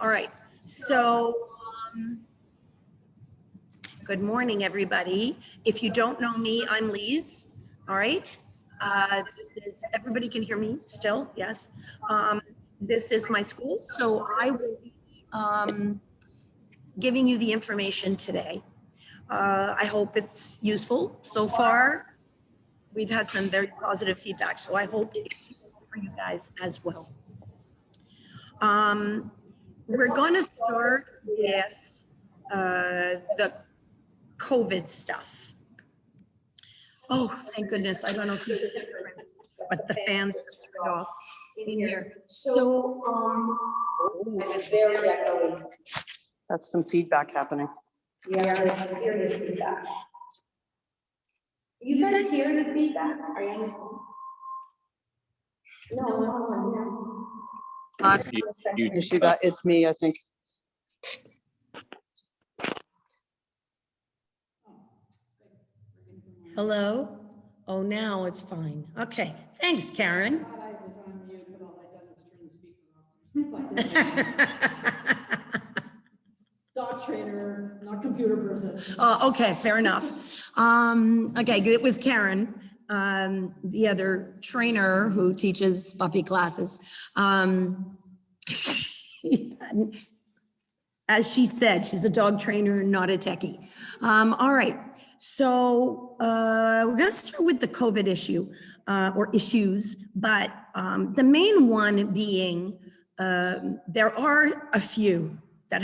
All right, so good morning, everybody. If you don't know me, I'm Lise. All right, everybody can hear me still, yes. This is my school, so I will be giving you the information today. I hope it's useful. So far, we've had some very positive feedback, so I hope it's useful for you guys as well. We're going to start with the COVID stuff. Oh, thank goodness. I don't know if you can hear it, but the fans just turned off in here. So, it's very echoey. That's some feedback happening. Yeah, there's serious feedback. You guys hear the feedback? Are you? No. Issue that it's me, I think. Hello? Oh, now it's fine. Okay, thanks, Karen. Dog trainer, not computer person. Okay, fair enough. Okay, it was Karen, the other trainer who teaches puppy classes. As she said, she's a dog trainer, not a techie. All right, so we're gonna start with the COVID issue or issues, but the main one being there are a few that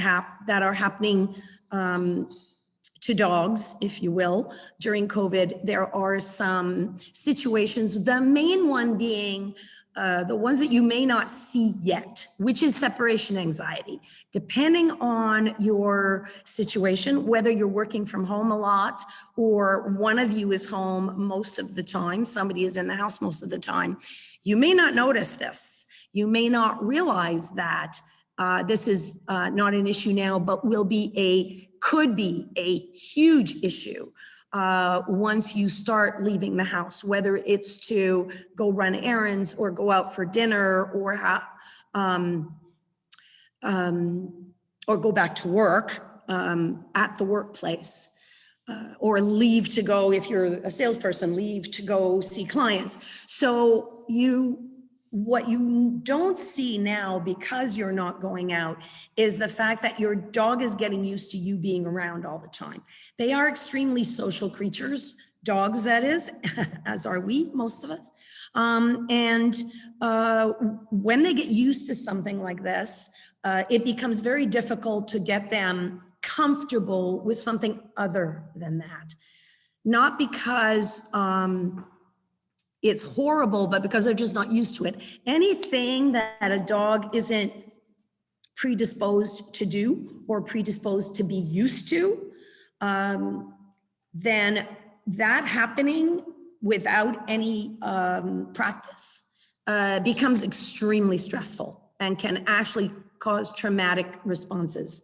are happening to dogs, if you will, during COVID. There are some situations, the main one being the ones that you may not see yet, which is separation anxiety. Depending on your situation, whether you're working from home a lot or one of you is home most of the time, somebody is in the house most of the time, you may not notice this. You may not realize that this is not an issue now, but could be a huge issue once you start leaving the house, whether it's to go run errands or go out for dinner or go back to work at the workplace. Or leave to go, if you're a salesperson, leave to go see clients. So what you don't see now, because you're not going out, is the fact that your dog is getting used to you being around all the time. They are extremely social creatures, dogs that is, as are we, most of us. When they get used to something like this, it becomes very difficult to get them comfortable with something other than that. Not because it's horrible, but because they're just not used to it. Anything that a dog isn't predisposed to do or predisposed to be used to, then that happening without any practice becomes extremely stressful and can actually cause traumatic responses,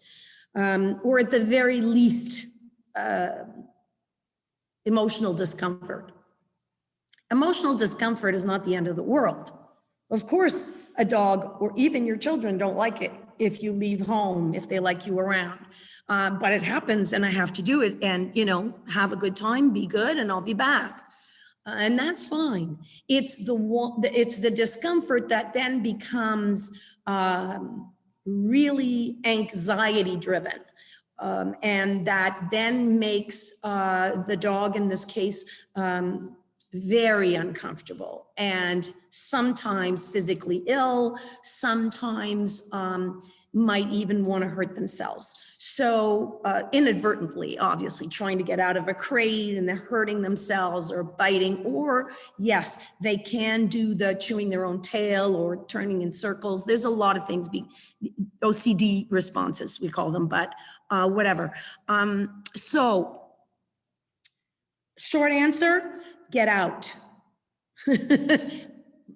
or at the very least, emotional discomfort. Emotional discomfort is not the end of the world. Of course, a dog or even your children don't like it if you leave home, if they like you around. But it happens and I have to do it and, have a good time, be good, and I'll be back. And that's fine. It's the discomfort that then becomes really anxiety driven. And that then makes the dog, in this case, very uncomfortable and sometimes physically ill, sometimes might even want to hurt themselves. So inadvertently, obviously, trying to get out of a crate and they're hurting themselves or biting, or yes, they can do the chewing their own tail or turning in circles. There's a lot of things, OCD responses, we call them, but whatever. So short answer, get out.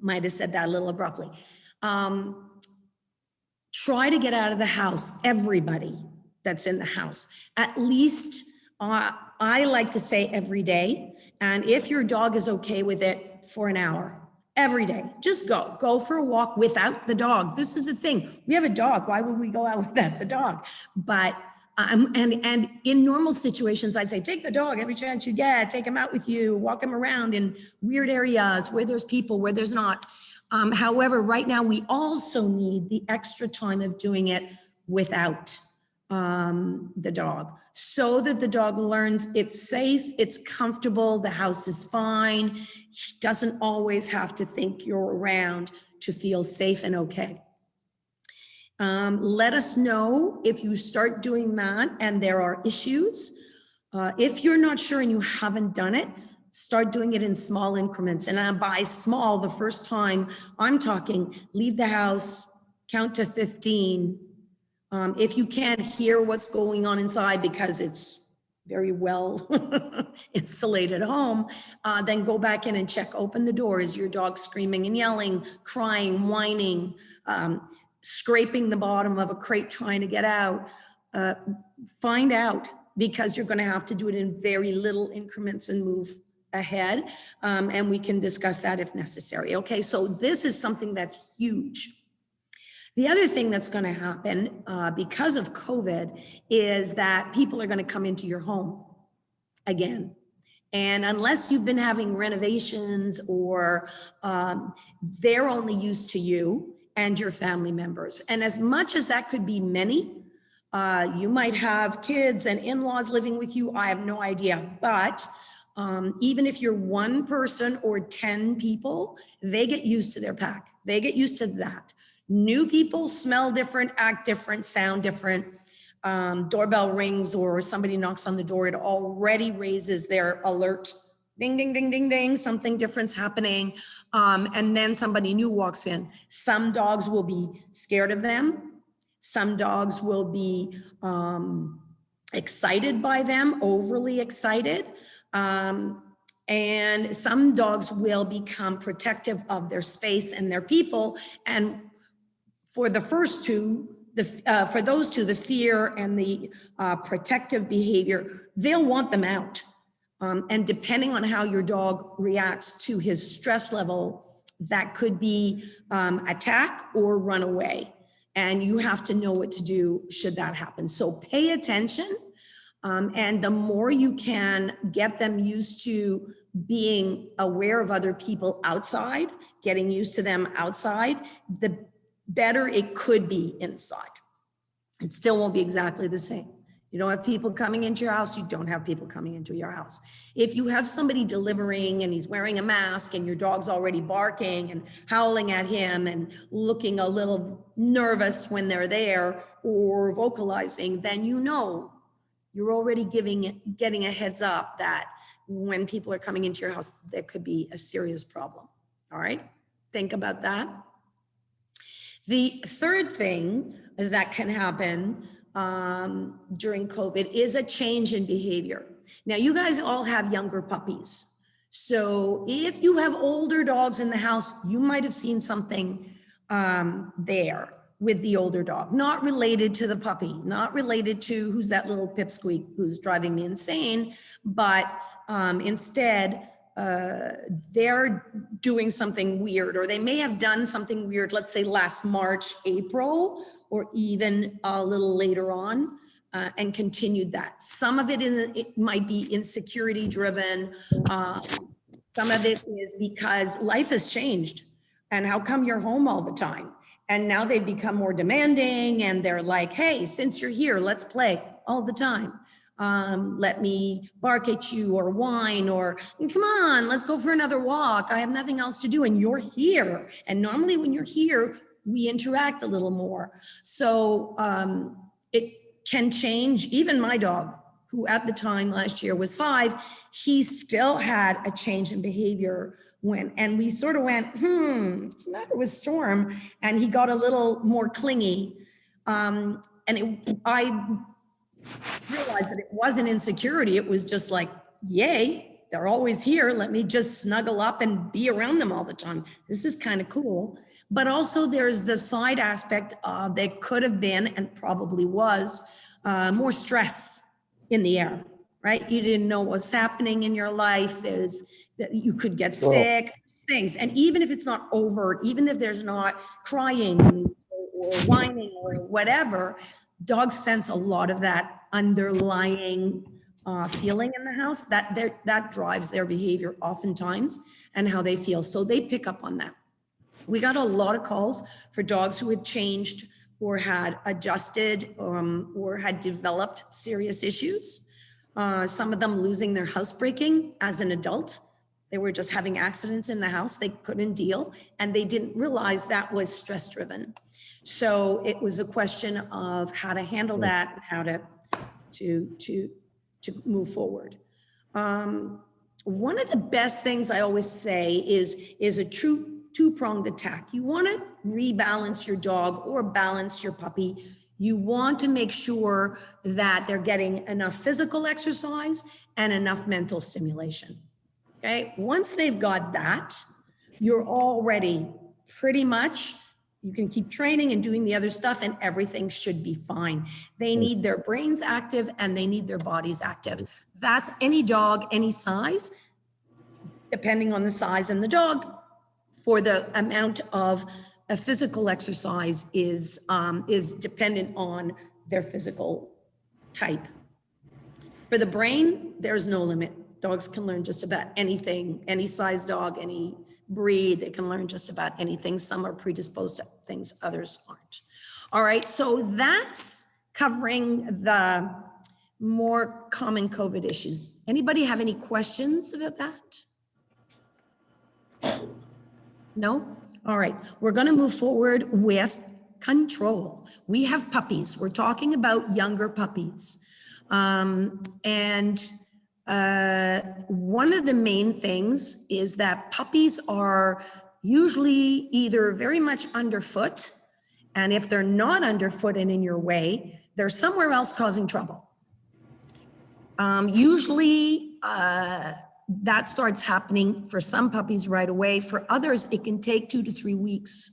Might have said that a little abruptly. Try to get out of the house, everybody that's in the house. At least, I like to say every day. And if your dog is okay with it, for an hour. every day. Just go for a walk without the dog. This is the thing. We have a dog. Why would we go out without the dog? But and in normal situations, I'd say take the dog every chance you get. Take him out with you. Walk him around in weird areas where there's people, where there's not. However, right now we also need the extra time of doing it without the dog, so that the dog learns it's safe, it's comfortable, the house is fine. He doesn't always have to think you're around to feel safe and okay. Let us know if you start doing that and there are issues. If you're not sure and you haven't done it, start doing it in small increments. And by small, the first time I'm talking, leave the house, count to 15. If you can't hear what's going on inside because it's very well insulated home, then go back in and check, open the door. Is your dog screaming and yelling, crying, whining, scraping the bottom of a crate trying to get out? Find out, because you're going to have to do it in very little increments and move ahead. And we can discuss that if necessary. Okay, so this is something that's huge. The other thing that's going to happen because of COVID is that people are going to come into your home again. And unless you've been having renovations or they're only used to you and your family members. And as much as that could be many, you might have kids and in-laws living with you. I have no idea. But even if you're one person or 10 people, they get used to their pack. They get used to that. New people smell different, act different, sound different. Doorbell rings or somebody knocks on the door, it already raises their alert. Ding, ding, ding, ding, ding, something different's happening. And then somebody new walks in. Some dogs will be scared of them. Some dogs will be excited by them, overly excited. And some dogs will become protective of their space and their people. And for the first two, for those two, the fear and the protective behavior, they'll want them out. And depending on how your dog reacts to his stress level, that could be attack or run away. And you have to know what to do should that happen. So pay attention. And the more you can get them used to being aware of other people outside, getting used to them outside, the better it could be inside. It still won't be exactly the same. You don't have people coming into your house, you don't have people coming into your house. If you have somebody delivering and he's wearing a mask and your dog's already barking and howling at him and looking a little nervous when they're there or vocalizing, then you know you're already getting a heads up that when people are coming into your house, there could be a serious problem. All right, think about that. The third thing that can happen during COVID is a change in behavior. Now, you guys all have younger puppies. So if you have older dogs in the house, you might have seen something there with the older dog, not related to the puppy, not related to who's that little pipsqueak who's driving me insane, but instead, they're doing something weird, or they may have done something weird, let's say last March, April, or even a little later on, and continued that. Some of it might be insecurity driven. Some of it is because life has changed. And how come you're home all the time? And now they've become more demanding and they're like, hey, since you're here, let's play all the time. Let me bark at you or whine or come on, let's go for another walk. I have nothing else to do and you're here. And normally when you're here, we interact a little more. So it can change. Even my dog, who at the time last year was 5, he still had a change in behavior and we sort of went, what's the matter with Storm? And he got a little more clingy. I realized that it wasn't insecurity. It was just like, yay, they're always here. Let me just snuggle up and be around them all the time. This is kind of cool. But also there's the side aspect of there could have been and probably was more stress in the air, right? You didn't know what's happening in your life. You could get sick, things. And even if it's not overt, even if there's not crying or whining or whatever, dogs sense a lot of that underlying feeling in the house that drives their behavior oftentimes and how they feel. So they pick up on that. We got a lot of calls for dogs who had changed or had adjusted or had developed serious issues. Some of them losing their housebreaking as an adult. They were just having accidents in the house. They couldn't deal and they didn't realize that was stress driven. So it was a question of how to handle that, how to move forward. One of the best things I always say is a true two-pronged attack. You want to rebalance your dog or balance your puppy. You want to make sure that they're getting enough physical exercise and enough mental stimulation. Okay, once they've got that, you're already pretty much, you can keep training and doing the other stuff and everything should be fine. They need their brains active and they need their bodies active. That's any dog, any size, depending on the size and the dog, for the amount of a physical exercise is dependent on their physical type. For the brain, there's no limit. Dogs can learn just about anything, any size dog, any breed, they can learn just about anything. Some are predisposed to things, others aren't. All right, so that's covering the more common COVID issues. Anybody have any questions about that? No? All right, we're gonna move forward with control. We have puppies, we're talking about younger puppies. One of the main things is that puppies are usually either very much underfoot, and if they're not underfoot and in your way, they're somewhere else causing trouble. Usually that starts happening for some puppies right away. For others, it can take 2 to 3 weeks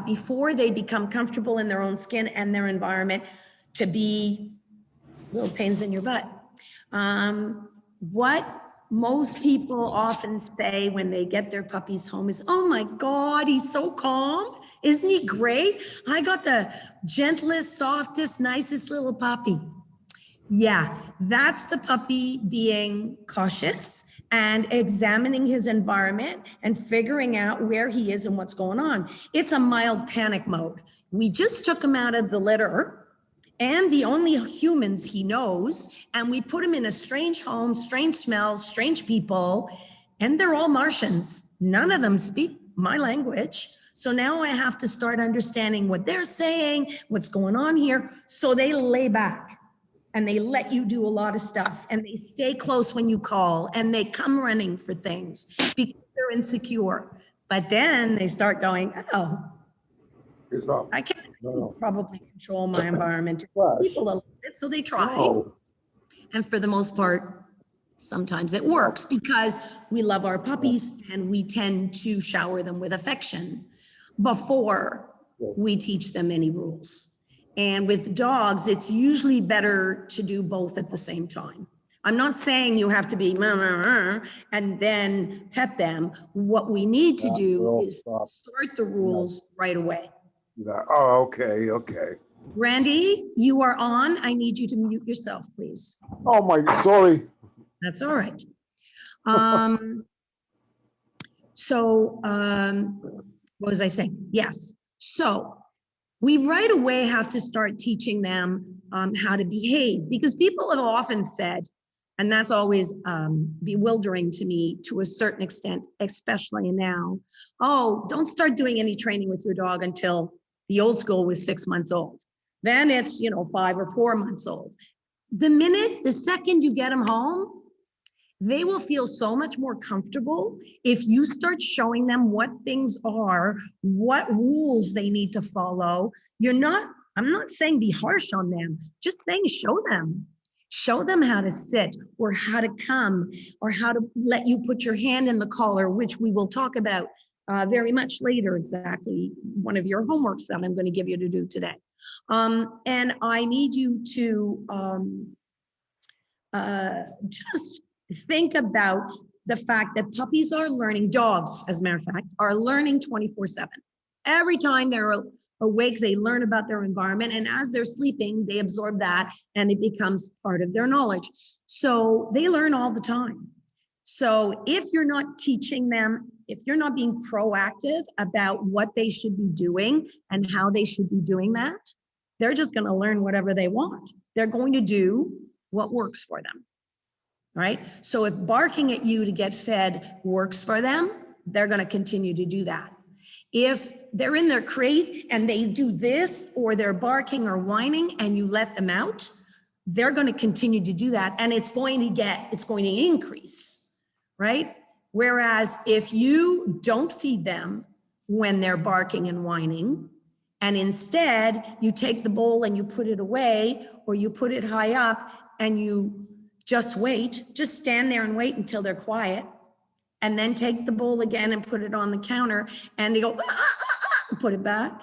before they become comfortable in their own skin and their environment to be little pains in your butt. What most people often say when they get their puppies home is, oh my God, he's so calm. Isn't he great? I got the gentlest, softest, nicest little puppy. Yeah, that's the puppy being cautious and examining his environment and figuring out where he is and what's going on. It's a mild panic mode. We just took him out of the litter and the only humans he knows, and we put him in a strange home, strange smells, strange people, and they're all Martians. None of them speak my language. So now I have to start understanding what they're saying, what's going on here. So they lay back and they let you do a lot of stuff and they stay close when you call and they come running for things because they're insecure. But then they start going, oh, I can't probably control my environment people a little bit, so they try. And for the most part, sometimes it works because we love our puppies and we tend to shower them with affection before we teach them any rules. And with dogs, it's usually better to do both at the same time. I'm not saying you have to be and then pet them. What we need to do is start the rules right away. Oh, okay, okay. Randy, you are on. I need you to mute yourself, please. Oh my, sorry. That's all right. What was I saying? Yes. So we right away have to start teaching them how to behave, because people have often said, and that's always bewildering to me to a certain extent, especially now, oh, don't start doing any training with your dog until the old school was 6 months old. Then it's, 5 or 4 months old. The second you get them home, they will feel so much more comfortable if you start showing them what things are, what rules they need to follow. I'm not saying be harsh on them, just saying show them how to sit or how to come or how to let you put your hand in the collar, which we will talk about very much later, exactly one of your homeworks that I'm going to give you to do today. And I need you to just think about the fact that puppies are learning, dogs, as a matter of fact, are learning 24/7. Every time they're awake, they learn about their environment. And as they're sleeping, they absorb that and it becomes part of their knowledge. So they learn all the time. So if you're not teaching them, if you're not being proactive about what they should be doing and how they should be doing that, they're just going to learn whatever they want. They're going to do what works for them, right? So if barking at you to get fed works for them, they're going to continue to do that. If they're in their crate and they do this, or they're barking or whining and you let them out, they're going to continue to do that. And it's going to increase, right? Whereas if you don't feed them when they're barking and whining, and instead you take the bowl and you put it away, or you put it high up and you just wait, just stand there and wait until they're quiet, and then take the bowl again and put it on the counter, and they go, and put it back.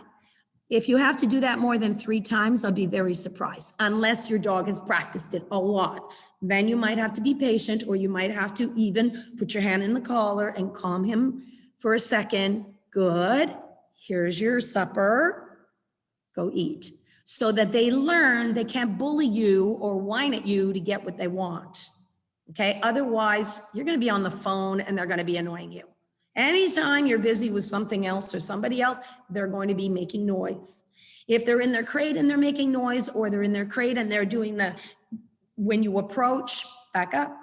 If you have to do that more than 3 times, I'll be very surprised, unless your dog has practiced it a lot. Then you might have to be patient, or you might have to even put your hand in the collar and calm him for a second. Good, here's your supper, go eat. So that they learn they can't bully you or whine at you to get what they want. Okay, otherwise you're going to be on the phone and they're going to be annoying you. Anytime you're busy with something else or somebody else, they're going to be making noise. If they're in their crate and they're making noise, or they're in their crate and they're doing when you approach, back up,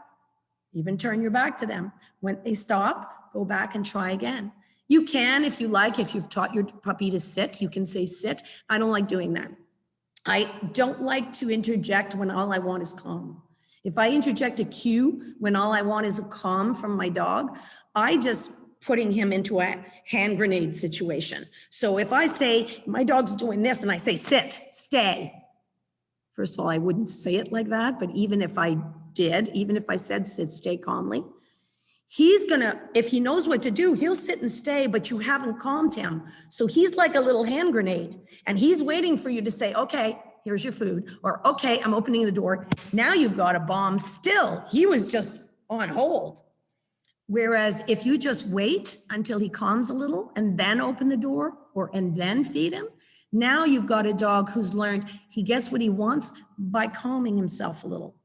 even turn your back to them. When they stop, go back and try again. You can, if you like, if you've taught your puppy to sit, you can say sit. I don't like doing that. I don't like to interject when all I want is calm. If I interject a cue when all I want is a calm from my dog, I just putting him into a hand grenade situation. So if I say, my dog's doing this, and I say, sit, stay. First of all, I wouldn't say it like that, but even if I did, even if I said sit, stay calmly, he's gonna, if he knows what to do, he'll sit and stay, but you haven't calmed him. So he's like a little hand grenade, and he's waiting for you to say, okay, here's your food, or okay, I'm opening the door. Now you've got a bomb still. He was just on hold. Whereas if you just wait until he calms a little and then open the door, and then feed him, now you've got a dog who's learned he gets what he wants by calming himself a little,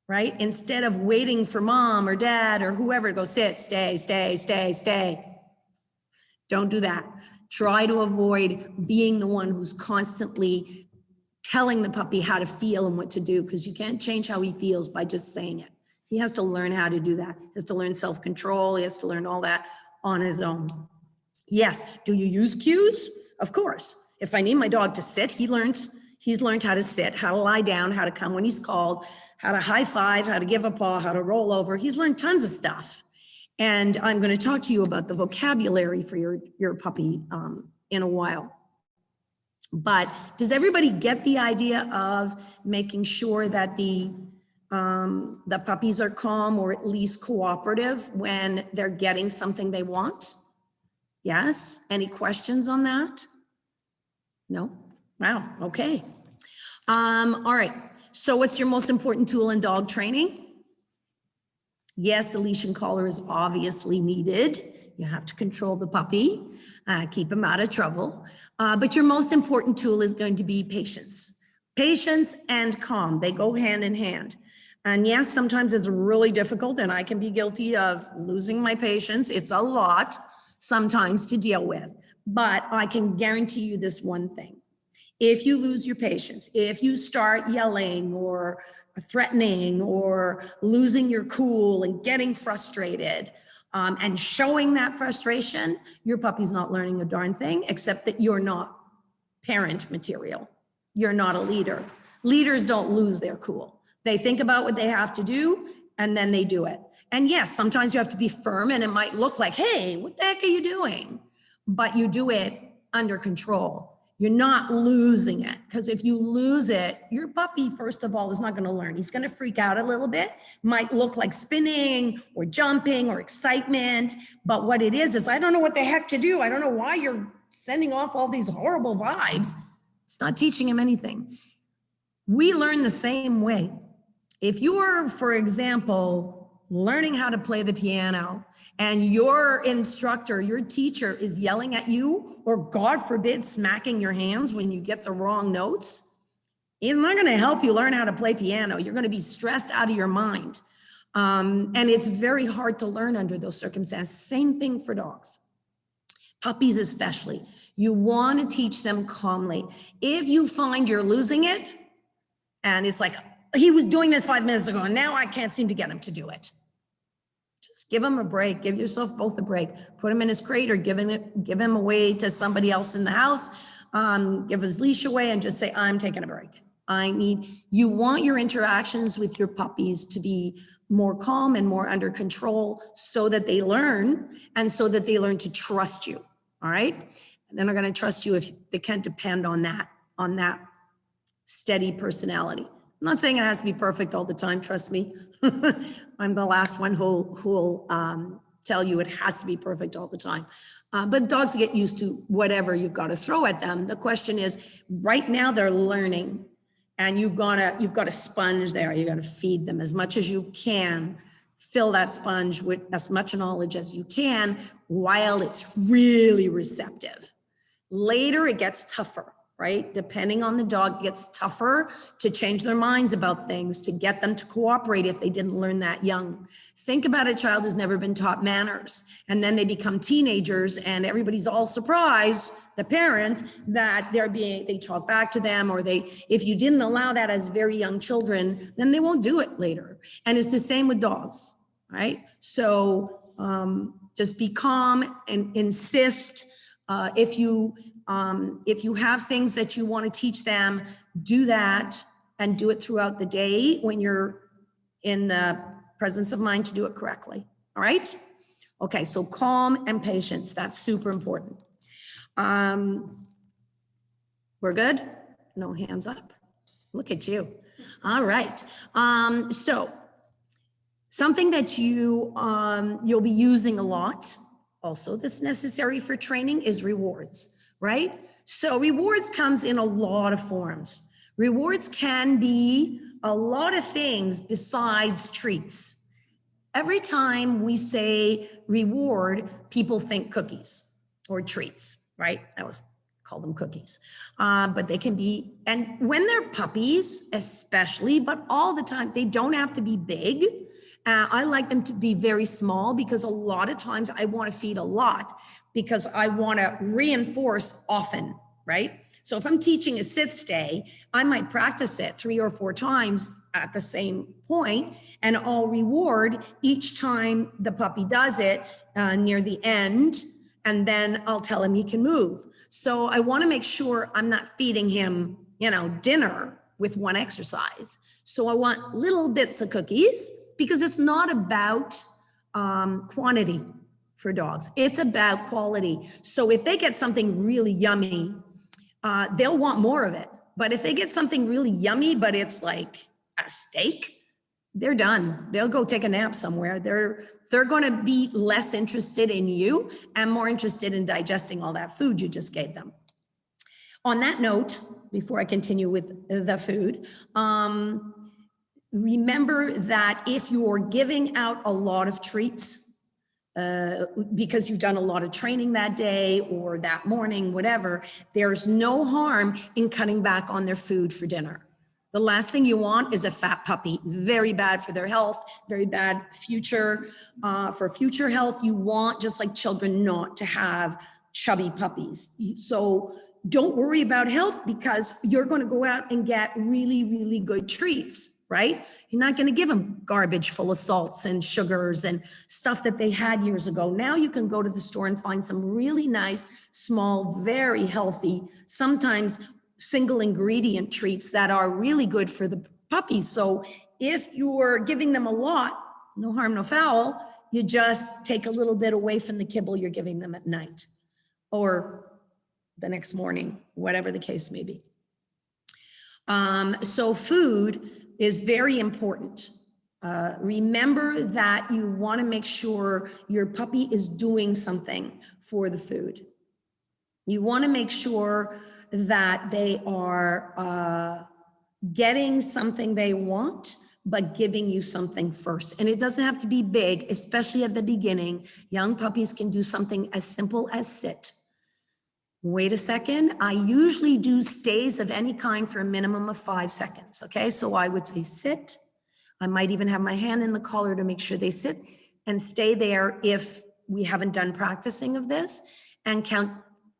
right? Instead of waiting for mom or dad or whoever to go sit, stay, stay, stay, stay. Don't do that. Try to avoid being the one who's constantly telling the puppy how to feel and what to do, because you can't change how he feels by just saying it. He has to learn how to do that. He has to learn self-control. He has to learn all that on his own. Yes, do you use cues? Of course. If I need my dog to sit, he's learned how to sit, how to lie down, how to come when he's called, how to high five, how to give a paw, how to roll over. He's learned tons of stuff. And I'm going to talk to you about the vocabulary for your puppy in a while. But does everybody get the idea of making sure that the puppies are calm, or at least cooperative when they're getting something they want? Yes? Any questions on that? No? Wow, okay. All right, so what's your most important tool in dog training? Yes, a leash and collar is obviously needed. You have to control the puppy, keep him out of trouble. But your most important tool is going to be patience. Patience and calm, they go hand in hand. And yes, sometimes it's really difficult, and I can be guilty of losing my patience. It's a lot sometimes to deal with, but I can guarantee you this one thing. If you lose your patience, if you start yelling or threatening or losing your cool and getting frustrated and showing that frustration, your puppy's not learning a darn thing, except that you're not parent material. You're not a leader. Leaders don't lose their cool. They think about what they have to do, and then they do it. And yes, sometimes you have to be firm, and it might look like, hey, what the heck are you doing? But you do it under control. You're not losing it, because if you lose it, your puppy, first of all, is not going to learn. He's going to freak out a little bit, might look like spinning or jumping or excitement. But what it is I don't know what the heck to do. I don't know why you're sending off all these horrible vibes. It's not teaching him anything. We learn the same way. If you are, for example, learning how to play the piano and your instructor, your teacher is yelling at you, or God forbid, smacking your hands when you get the wrong notes, it's not going to help you learn how to play piano. You're going to be stressed out of your mind. And it's very hard to learn under those circumstances. Same thing for dogs. Puppies especially. You want to teach them calmly. If you find you're losing it, and it's like, he was doing this 5 minutes ago, and now I can't seem to get him to do it. Just give him a break. Give yourself both a break. Put him in his crate or give him away to somebody else in the house. Give his leash away and just say, I'm taking a break. You want your interactions with your puppies to be more calm and more under control so that they learn, and so that they learn to trust you. All right. And they're not going to trust you if they can't depend on that steady personality. I'm not saying it has to be perfect all the time. Trust me. I'm the last one who'll tell you it has to be perfect all the time. But dogs get used to whatever you've got to throw at them. The question is, right now they're learning, and you've got a sponge there. You got to feed them as much as you can. Fill that sponge with as much knowledge as you can while it's really receptive. Later, it gets tougher, right? Depending on the dog, it gets tougher to change their minds about things, to get them to cooperate if they didn't learn that young. Think about a child who's never been taught manners, and then they become teenagers and everybody's all surprised, the parent, that they talk back to them, or if you didn't allow that as very young children, then they won't do it later. And it's the same with dogs, right? So just be calm and insist. If you have things that you want to teach them, do that, and do it throughout the day when you're in the presence of mind to do it correctly. All right? Okay, so calm and patience, that's super important. We're good? No hands up. Look at you. All right. So something that you'll be using a lot also that's necessary for training is rewards, right? So rewards comes in a lot of forms. Rewards can be a lot of things besides treats. Every time we say reward, people think cookies or treats, right? I always call them cookies. But they can be, and when they're puppies especially, but all the time, they don't have to be big. I like them to be very small, because a lot of times I want to feed a lot because I want to reinforce often, right? So if I'm teaching a sit stay, I might practice it 3 or 4 times at the same point, and I'll reward each time the puppy does it near the end, and then I'll tell him he can move. So I want to make sure I'm not feeding him, dinner with one exercise. So I want little bits of cookies, because it's not about quantity for dogs. It's about quality. So if they get something really yummy, they'll want more of it. But if they get something really yummy, but it's like a steak, they're done. They'll go take a nap somewhere. They're going to be less interested in you and more interested in digesting all that food you just gave them. On that note, before I continue with the food, remember that if you're giving out a lot of treats, because you've done a lot of training that day or that morning, whatever, there's no harm in cutting back on their food for dinner. The last thing you want is a fat puppy. Very bad for their health, very bad for future health. You want, just like children, not to have chubby puppies. So don't worry about health, because you're going to go out and get really, really good treats, right? You're not going to give them garbage full of salts and sugars and stuff that they had years ago. Now you can go to the store and find some really nice, small, very healthy, sometimes single ingredient treats that are really good for the puppies. So if you're giving them a lot, no harm, no foul, you just take a little bit away from the kibble you're giving them at night or the next morning, whatever the case may be. So food is very important. Remember that you want to make sure your puppy is doing something for the food. You want to make sure that they are getting something they want but giving you something first. And it doesn't have to be big, especially at the beginning. Young puppies can do something as simple as sit. Wait a second. I usually do stays of any kind for a minimum of 5 seconds. Okay, so I would say sit. I might even have my hand in the collar to make sure they sit and stay there if we haven't done practicing of this, and count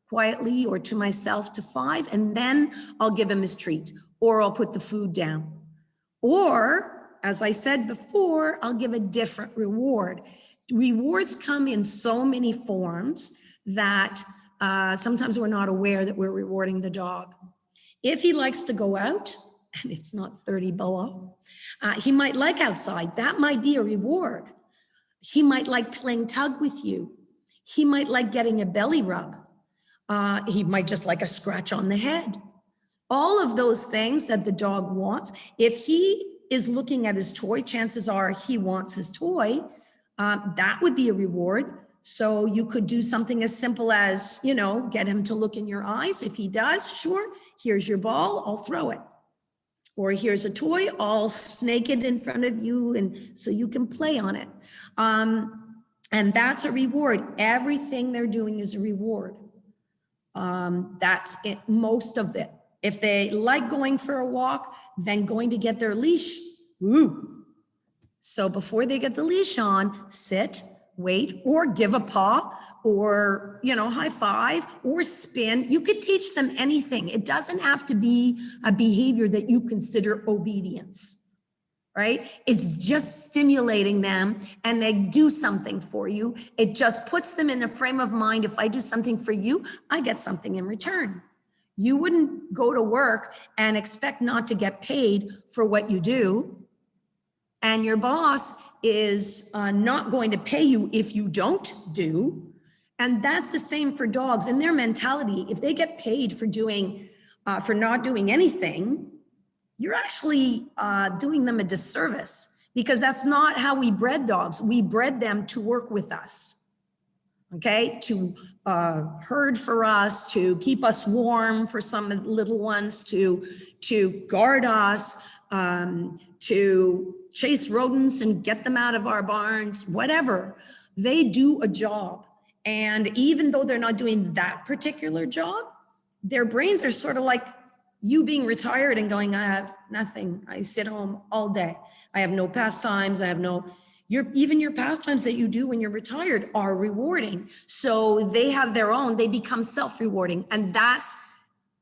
quietly or to myself to 5, and then I'll give him his treat, or I'll put the food down. Or, as I said before, I'll give a different reward. Rewards come in so many forms that sometimes we're not aware that we're rewarding the dog. If he likes to go out and it's not 30 below, he might like outside. That might be a reward. He might like playing tug with you. He might like getting a belly rub. He might just like a scratch on the head. All of those things that the dog wants. If he is looking at his toy, chances are he wants his toy. That would be a reward. So you could do something as simple as, you know, get him to look in your eyes. If he does, sure, here's your ball, I'll throw it. Or here's a toy, I'll snake it in front of you and so you can play on it. And that's a reward. Everything they're doing is a reward. That's it, most of it. If they like going for a walk, then going to get their leash, woo. So before they get the leash on, sit, wait, or give a paw, or, you know, high five, or spin. You could teach them anything. It doesn't have to be a behavior that you consider obedience, right? It's just stimulating them and they do something for you. It just puts them in a frame of mind. If I do something for you, I get something in return. You wouldn't go to work and expect not to get paid for what you do. And your boss is not going to pay you if you don't do. And that's the same for dogs in their mentality. If they get paid for doing, for not doing anything, you're actually doing them a disservice, because that's not how we bred dogs. We bred them to work with us, okay? To herd for us, to keep us warm for some little ones, to guard us, to chase rodents and get them out of our barns, whatever. They do a job. And even though they're not doing that particular job, their brains are sort of like you being retired and going, I have nothing. I sit home all day. I have no pastimes. I have no, even your pastimes that you do when you're retired are rewarding. So they have their own, they become self-rewarding. And that's,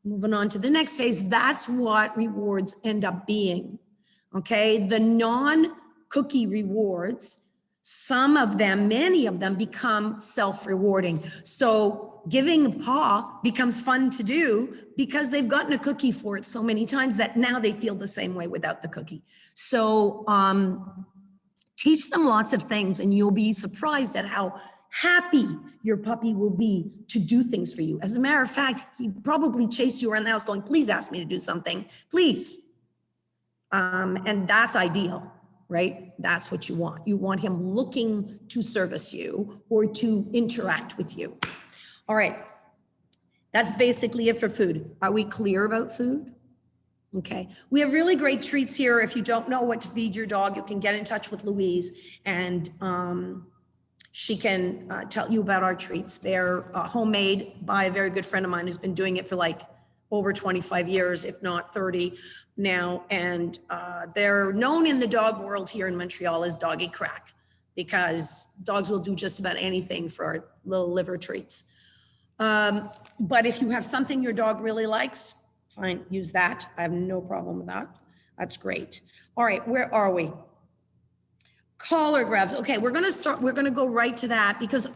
moving on to the next phase, that's what rewards end up being. Okay, the non-cookie rewards, some of them, many of them become self-rewarding. So giving a paw becomes fun to do because they've gotten a cookie for it so many times that now they feel the same way without the cookie. So teach them lots of things and you'll be surprised at how happy your puppy will be to do things for you. As a matter of fact, he probably chased you around the house going, please ask me to do something, please. And that's ideal, right? That's what you want. You want him looking to service you or to interact with you. All right, that's basically it for food. Are we clear about food? Okay, we have really great treats here. If you don't know what to feed your dog, you can get in touch with Louise and she can tell you about our treats. They're homemade by a very good friend of mine who's been doing it for like over 25 years, if not 30 now. And they're known in the dog world here in Montreal as doggy crack, because dogs will do just about anything for our little liver treats. But if you have something your dog really likes, fine, use that. I have no problem with that. That's great. All right, where are we? Collar grabs. Okay, we're gonna go right to that, because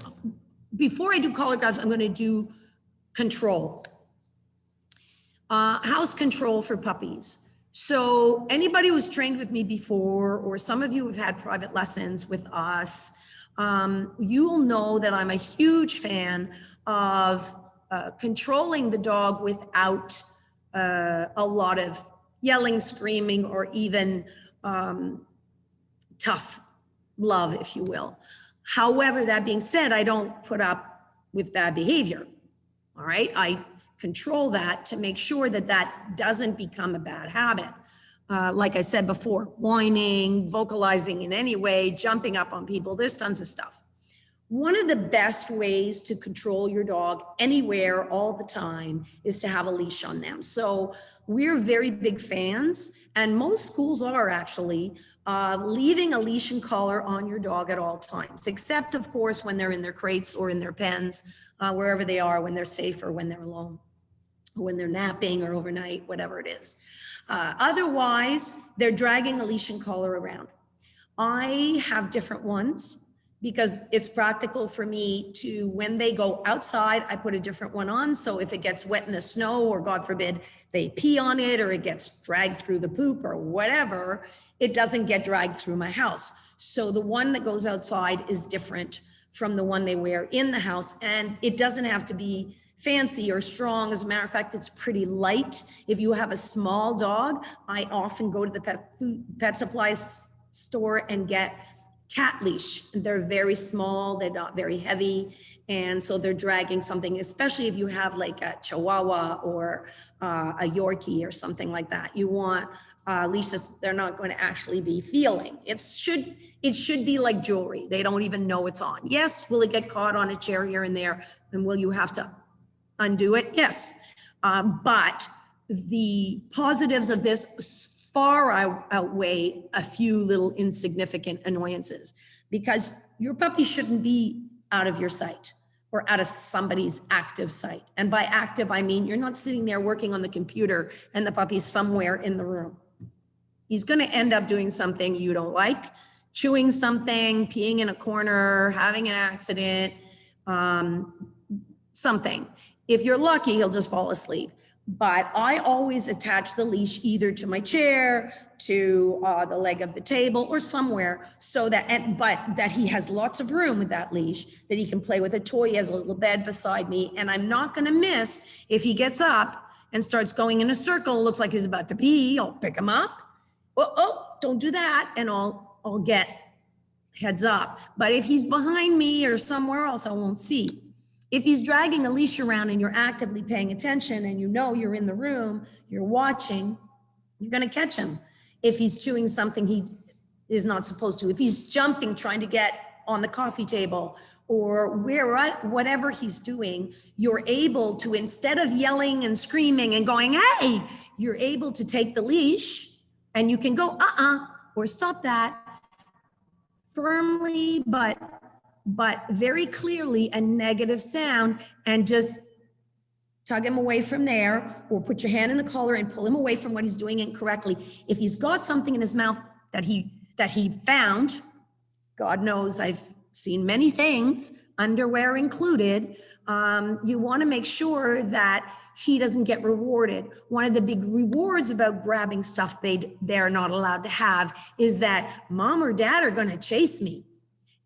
before I do collar grabs, I'm gonna do control. House control for puppies. So anybody who's trained with me before, or some of you have had private lessons with us, you'll know that I'm a huge fan of controlling the dog without a lot of yelling, screaming, or even tough love, if you will. However, that being said, I don't put up with bad behavior. All right, I control that to make sure that that doesn't become a bad habit. like I said before, whining, vocalizing in any way, jumping up on people, there's tons of stuff. One of the best ways to control your dog anywhere all the time is to have a leash on them. So we're very big fans, and most schools are actually, leaving a leash and collar on your dog at all times, except of course when they're in their crates or in their pens, wherever they are, when they're safe or when they're alone, or when they're napping or overnight, whatever it is. Otherwise, they're dragging a leash and collar around. I have different ones because it's practical for me to, when they go outside, I put a different one on. So if it gets wet in the snow, or God forbid, they pee on it, or it gets dragged through the poop or whatever, it doesn't get dragged through my house. So the one that goes outside is different from the one they wear in the house. And it doesn't have to be fancy or strong. As a matter of fact, it's pretty light. If you have a small dog, I often go to the pet supply store and get cat leash. They're very small, they're not very heavy. And so they're dragging something, especially if you have like a Chihuahua or a Yorkie or something like that. You want a leash that they're not going to actually be feeling. It should be like jewelry. They don't even know it's on. Yes, will it get caught on a chair here and there? And will you have to undo it? Yes. But the positives of this far outweigh a few little insignificant annoyances, because your puppy shouldn't be out of your sight or out of somebody's active sight. And by active, I mean, you're not sitting there working on the computer and the puppy's somewhere in the room. He's going to end up doing something you don't like, chewing something, peeing in a corner, having an accident, something. If you're lucky, he'll just fall asleep. But I always attach the leash either to my chair, to the leg of the table, or somewhere, so that, but that he has lots of room with that leash, that he can play with a toy. He has a little bed beside me, and I'm not gonna miss if he gets up and starts going in a circle, looks like he's about to pee, I'll pick him up. Oh, don't do that, and I'll get heads up. But if he's behind me or somewhere else, I won't see. If he's dragging a leash around and you're actively paying attention and you know you're in the room, you're watching, you're going to catch him. If he's chewing something he is not supposed to, if he's jumping, trying to get on the coffee table, or whatever he's doing, you're able to, instead of yelling and screaming and going, hey, you're able to take the leash and you can go, or stop that firmly, but very clearly a negative sound, and just tug him away from there, or put your hand in the collar and pull him away from what he's doing incorrectly. If he's got something in his mouth that he found, God knows I've seen many things, underwear included, you want to make sure that he doesn't get rewarded. One of the big rewards about grabbing stuff they're not allowed to have is that mom or dad are going to chase me,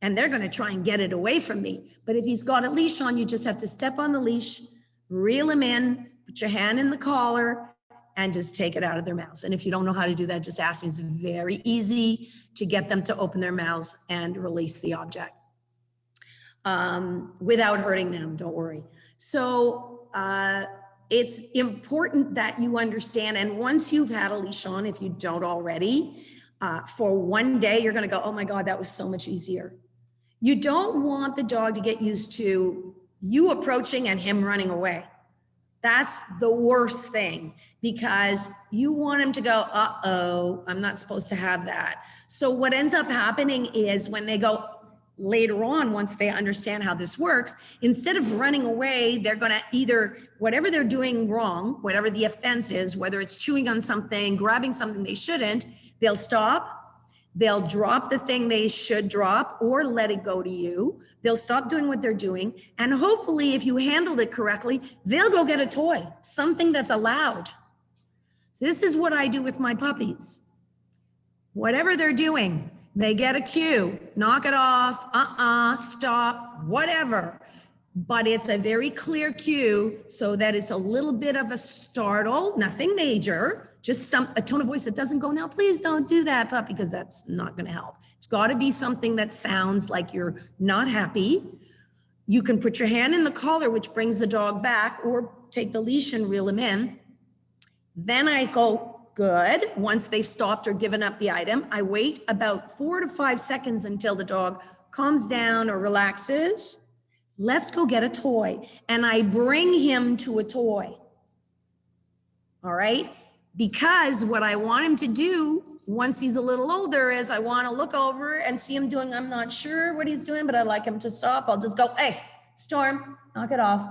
and they're going to try and get it away from me. But if he's got a leash on, you just have to step on the leash, reel him in, put your hand in the collar, and just take it out of their mouths. And if you don't know how to do that, just ask me. It's very easy to get them to open their mouths and release the object without hurting them, don't worry. So it's important that you understand, and once you've had a leash on, if you don't already, for one day, you're gonna go, oh my God, that was so much easier. You don't want the dog to get used to you approaching and him running away. That's the worst thing, because you want him to go, uh-oh, I'm not supposed to have that. So what ends up happening is when they go later on, once they understand how this works, instead of running away, they're gonna either, whatever they're doing wrong, whatever the offense is, whether it's chewing on something, grabbing something they shouldn't, they'll stop. They'll drop the thing they should drop or let it go to you. They'll stop doing what they're doing. And hopefully, if you handled it correctly, they'll go get a toy, something that's allowed. So this is what I do with my puppies. Whatever they're doing, they get a cue, knock it off, stop, whatever. But it's a very clear cue so that it's a little bit of a startle, nothing major, just a tone of voice that doesn't go, now please don't do that, puppy, because that's not going to help. It's got to be something that sounds like you're not happy. You can put your hand in the collar, which brings the dog back, or take the leash and reel him in. Then I go, Good. Once they've stopped or given up the item, I wait about 4 to 5 seconds until the dog calms down or relaxes. Let's go get a toy. And I bring him to a toy. All right? Because what I want him to do once he's a little older is I want to look over and see him doing, I'm not sure what he's doing, but I'd like him to stop. I'll just go, hey, Storm, knock it off.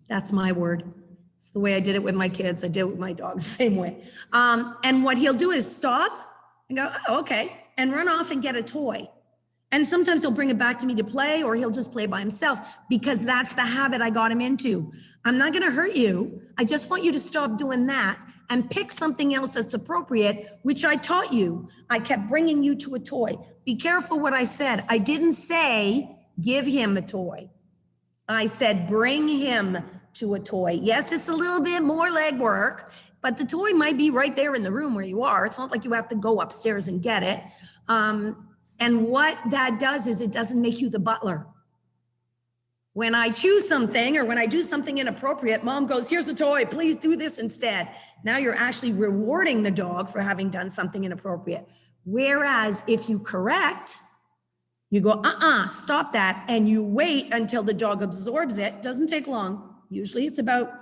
That's my word. It's the way I did it with my kids. I did it with my dog the same way. And what he'll do is stop and go, oh, okay, and run off and get a toy. And sometimes he'll bring it back to me to play, or he'll just play by himself, because that's the habit I got him into. I'm not going to hurt you. I just want you to stop doing that and pick something else that's appropriate, which I taught you. I kept bringing you to a toy. Be careful what I said. I didn't say give him a toy. I said bring him to a toy. Yes, it's a little bit more legwork, but the toy might be right there in the room where you are. It's not like you have to go upstairs and get it. And what that does is it doesn't make you the butler. When I choose something or when I do something inappropriate, mom goes, here's a toy, please do this instead. Now you're actually rewarding the dog for having done something inappropriate. Whereas if you correct, you go, stop that. And you wait until the dog absorbs it. Doesn't take long. Usually it's about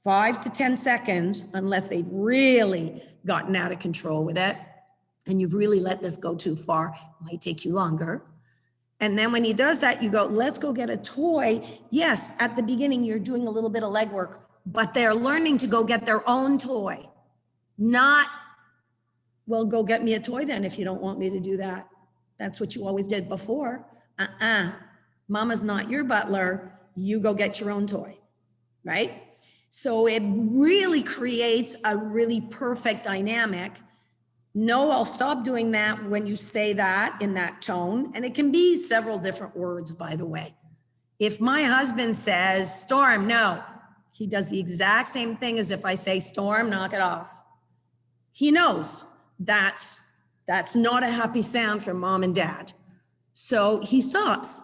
5 to 10 seconds, unless they've really gotten out of control with it. And you've really let this go too far. It might take you longer. And then when he does that, you go, let's go get a toy. Yes, at the beginning, you're doing a little bit of legwork, but they're learning to go get their own toy. Not, well, go get me a toy then if you don't want me to do that. That's what you always did before. Mama's not your butler. You go get your own toy, right? So it really creates a really perfect dynamic. No, I'll stop doing that when you say that in that tone. And it can be several different words, by the way. If my husband says, Storm, no, he does the exact same thing as if I say, Storm, knock it off. He knows that's not a happy sound from mom and dad. So he stops.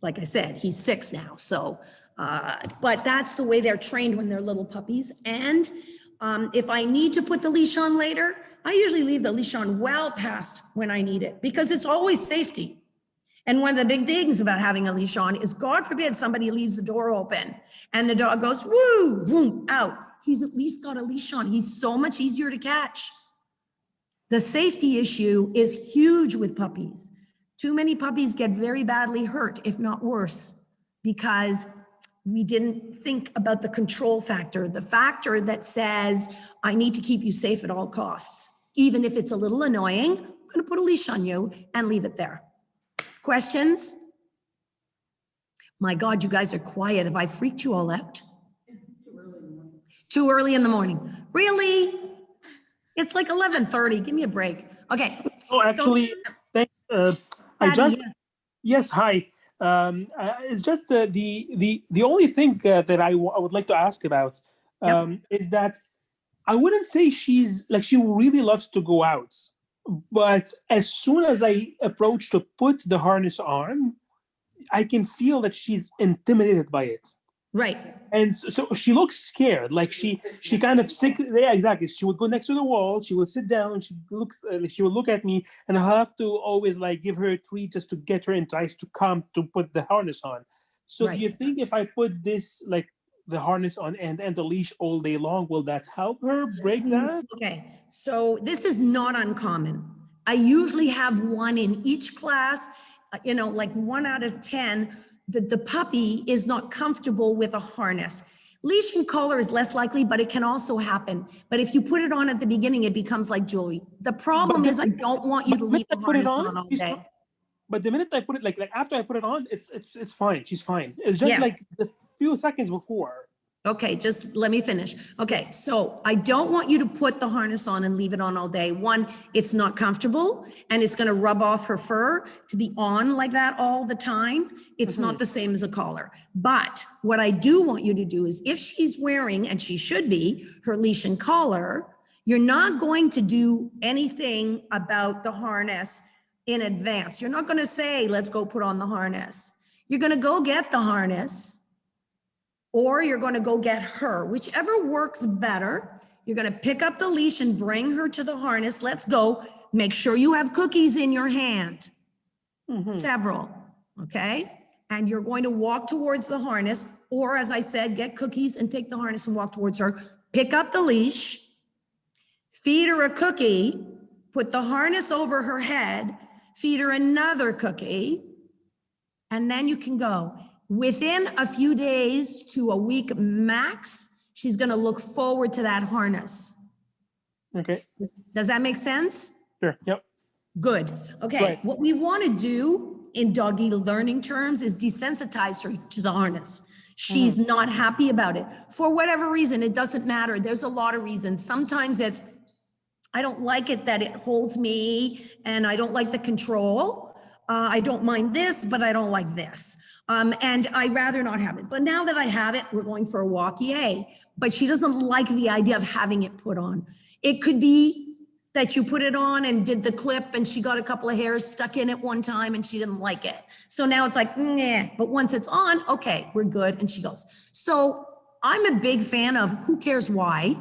Like I said, he's 6 now. So, but that's the way they're trained when they're little puppies. And if I need to put the leash on later, I usually leave the leash on well past when I need it, because it's always safety. And one of the big things about having a leash on is, God forbid somebody leaves the door open and the dog goes, woo, boom, out. He's at least got a leash on. He's so much easier to catch. The safety issue is huge with puppies. Too many puppies get very badly hurt, if not worse, because we didn't think about the control factor, the factor that says, I need to keep you safe at all costs. Even if it's a little annoying, I'm gonna put a leash on you and leave it there. Questions? My God, you guys are quiet. Have I freaked you all out? Too early in the morning. Really? It's like 11:30. Give me a break. Okay. Oh, actually, I Patty, just, yes. yes, hi. It's just the only thing that I would like to ask about is that I wouldn't say she's like, she really loves to go out, but as soon as I approach to put the harness on, I can feel that she's intimidated by it. Right. And so she looks scared, like she kind of sick. Yeah, exactly. She would go next to the wall. She would sit down. She would look at me, and I have to always like give her a treat just to get her enticed to come to put the harness on. So Right. do you think if I put this like the harness on and the leash all day long, will that help her break that? Okay, so this is not uncommon. I usually have one in each class, like 1 out of 10, that the puppy is not comfortable with a harness. Leash and collar is less likely, but it can also happen. But if you put it on at the beginning, it becomes like jewelry. The problem is I don't want you to leave the harness on all day. But the minute I put it, like after I put it on, it's fine. She's fine. It's just Yes. like the few seconds before. Okay, just let me finish. Okay, so I don't want you to put the harness on and leave it on all day. One, it's not comfortable and it's gonna rub off her fur to be on like that all the time. It's not the same as a collar. But what I do want you to do is, if she's wearing, and she should be, her leash and collar, you're not going to do anything about the harness in advance. You're not gonna say, let's go put on the harness. You're gonna go get the harness, or you're going to go get her, whichever works better. You're gonna pick up the leash and bring her to the harness. Let's go. Make sure you have cookies in your hand. Several, okay? And you're going to walk towards the harness, or as I said, get cookies and take the harness and walk towards her. Pick up the leash, feed her a cookie, put the harness over her head, feed her another cookie, and then you can go. Within a few days to a week max, she's gonna look forward to that harness. Okay. Does that make sense? Sure. Yep. Good. Okay. Right. What we want to do in doggy learning terms is desensitize her to the harness. She's not happy about it for whatever reason. It doesn't matter. There's a lot of reasons. Sometimes it's, I don't like it that it holds me and I don't like the control. I don't mind this, but I don't like this. And I'd rather not have it. But now that I have it, we're going for a walk, yay. But she doesn't like the idea of having it put on. It could be that you put it on and did the clip and she got a couple of hairs stuck in it one time and she didn't like it. So now it's like, nah, but once it's on, okay, we're good. And she goes. So I'm a big fan of who cares why,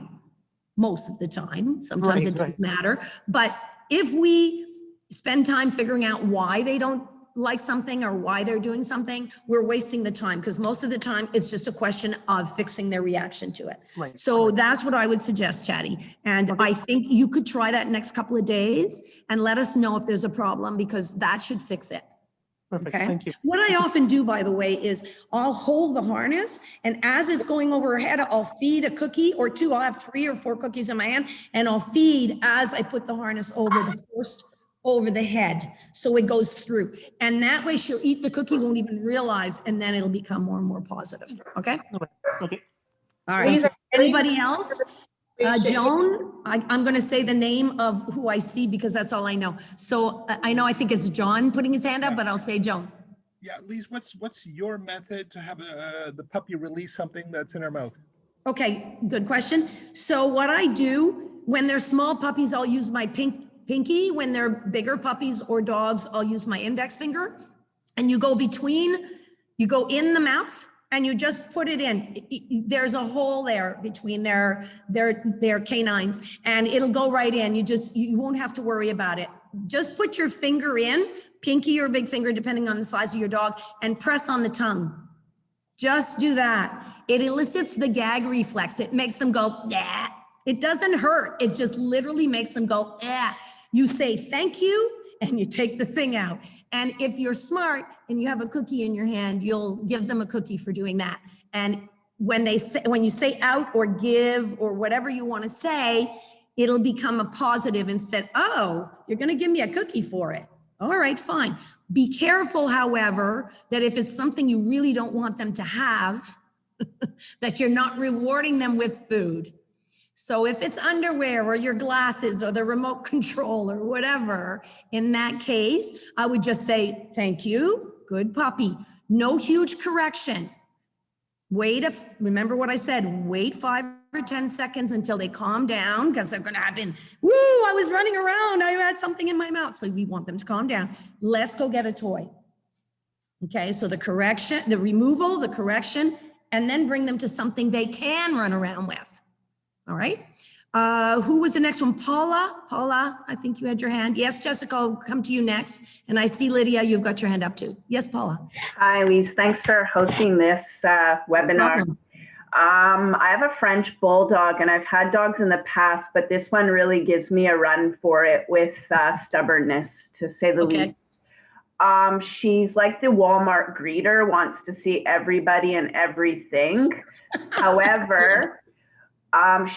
most of the time. Sometimes it does matter. But if we spend time figuring out why they don't like something or why they're doing something, we're wasting the time because most of the time it's just a question of fixing their reaction to it. Right. So that's what I would suggest, Chatty. And I think you could try that next couple of days and let us know if there's a problem because that should fix it. Perfect. Okay. Thank you. What I often do, by the way, is I'll hold the harness and as it's going over her head, I'll feed a cookie or two. I'll have 3 or 4 cookies in my hand and I'll feed as I put the harness over the head. So it goes through. And that way she'll eat the cookie, won't even realize, and then it'll become more and more positive. Okay. Okay. All right. Anybody else? Joan, I'm going to say the name of who I see because that's all I know. So I think it's John putting his hand up, but I'll say Joan. Yeah, Lise, what's your method to have the puppy release something that's in her mouth? Okay, good question. So what I do when they're small puppies, I'll use my pinky. When they're bigger puppies or dogs, I'll use my index finger. And you go in the mouth and you just put it in. There's a hole there between their canines and it'll go right in. You won't have to worry about it. Just put your finger in, pinky or big finger, depending on the size of your dog, and press on the tongue. Just do that. It elicits the gag reflex. It makes them go, yeah. It doesn't hurt. It just literally makes them go, yeah. You say thank you and you take the thing out. And if you're smart and you have a cookie in your hand, you'll give them a cookie for doing that. And when you say out or give or whatever you want to say, it'll become a positive instead. Oh, you're going to give me a cookie for it. All right, fine. Be careful, however, that if it's something you really don't want them to have, that you're not rewarding them with food. So if it's underwear or your glasses or the remote control or whatever, in that case, I would just say, thank you, good puppy. No huge correction. Remember what I said, wait 5 or 10 seconds until they calm down because they're gonna happen, woo, I was running around, I had something in my mouth. So we want them to calm down. Let's go get a toy. Okay, so the correction, the removal, the correction, and then bring them to something they can run around with. All right. Who was the next one? Paula, I think you had your hand. Yes, Jessica, I'll come to you next. And I see Lydia, you've got your hand up too. Yes, Paula. Hi, Lise. Thanks for hosting this webinar. I have a French bulldog and I've had dogs in the past, but this one really gives me a run for it with stubbornness, to say the least. She's like the Walmart greeter, wants to see everybody and everything. However,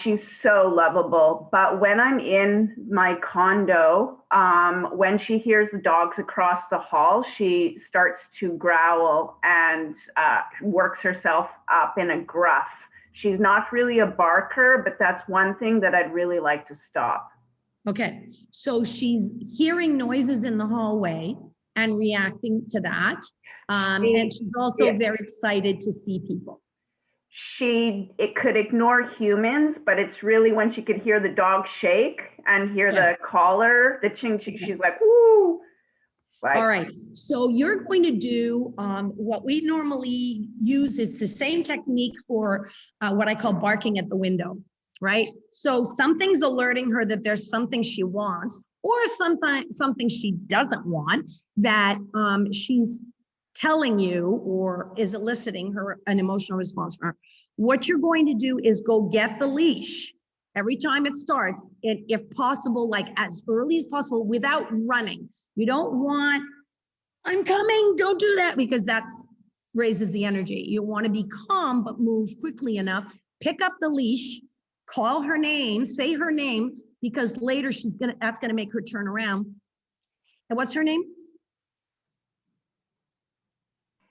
she's so lovable. But when I'm in my condo, when she hears the dogs across the hall, she starts to growl and works herself up in a gruff. She's not really a barker, but that's one thing that I'd really like to stop. Okay, so she's hearing noises in the hallway and reacting to that. And she's also very excited to see people. It could ignore humans, but it's really when she could hear the dog shake and hear the collar, the ching ching, she's like, woo. Right. All right, so you're going to do what we normally use is the same technique for what I call barking at the window. right? So something's alerting her that there's something she wants or something she doesn't want that she's telling you or is eliciting her an emotional response from her. What you're going to do is go get the leash every time it starts, if possible, like as early as possible without running. You don't want, I'm coming, don't do that, because that's raises the energy. You want to be calm, but move quickly enough. Pick up the leash, call her name, say her name, because later that's gonna make her turn around. And what's her name?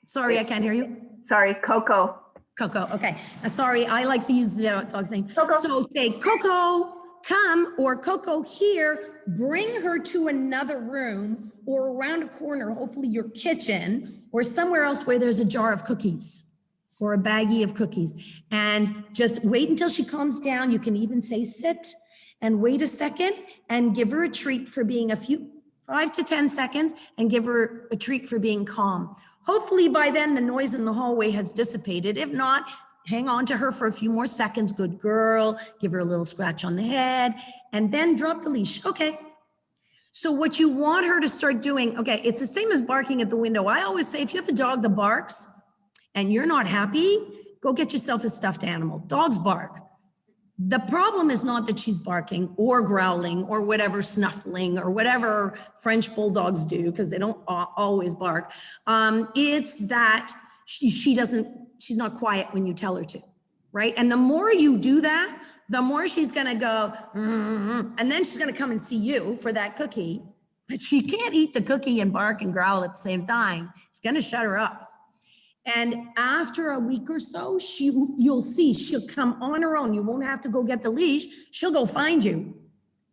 Sorry, I can't hear you. Sorry, Coco. Coco, okay. Sorry, I like to use the dog's name. Coco. So say, Coco, come, or Coco, here, bring her to another room or around a corner, hopefully your kitchen, or somewhere else where there's a jar of cookies or a baggie of cookies. And just wait until she calms down. You can even say, sit and wait a second and give her a treat for being 5 to 10 seconds and give her a treat for being calm. Hopefully by then the noise in the hallway has dissipated. If not, hang on to her for a few more seconds. Good girl. Give her a little scratch on the head and then drop the leash. Okay. So what you want her to start doing, okay, it's the same as barking at the window. I always say, if you have a dog that barks and you're not happy, go get yourself a stuffed animal. Dogs bark. The problem is not that she's barking or growling or whatever, snuffling or whatever French bulldogs do, because they don't always bark. It's that she's not quiet when you tell her to, right? And the more you do that, the more she's gonna go, and then she's gonna come and see you for that cookie, but she can't eat the cookie and bark and growl at the same time. It's gonna shut her up. And after a week or so, you'll see she'll come on her own. You won't have to go get the leash. She'll go find you,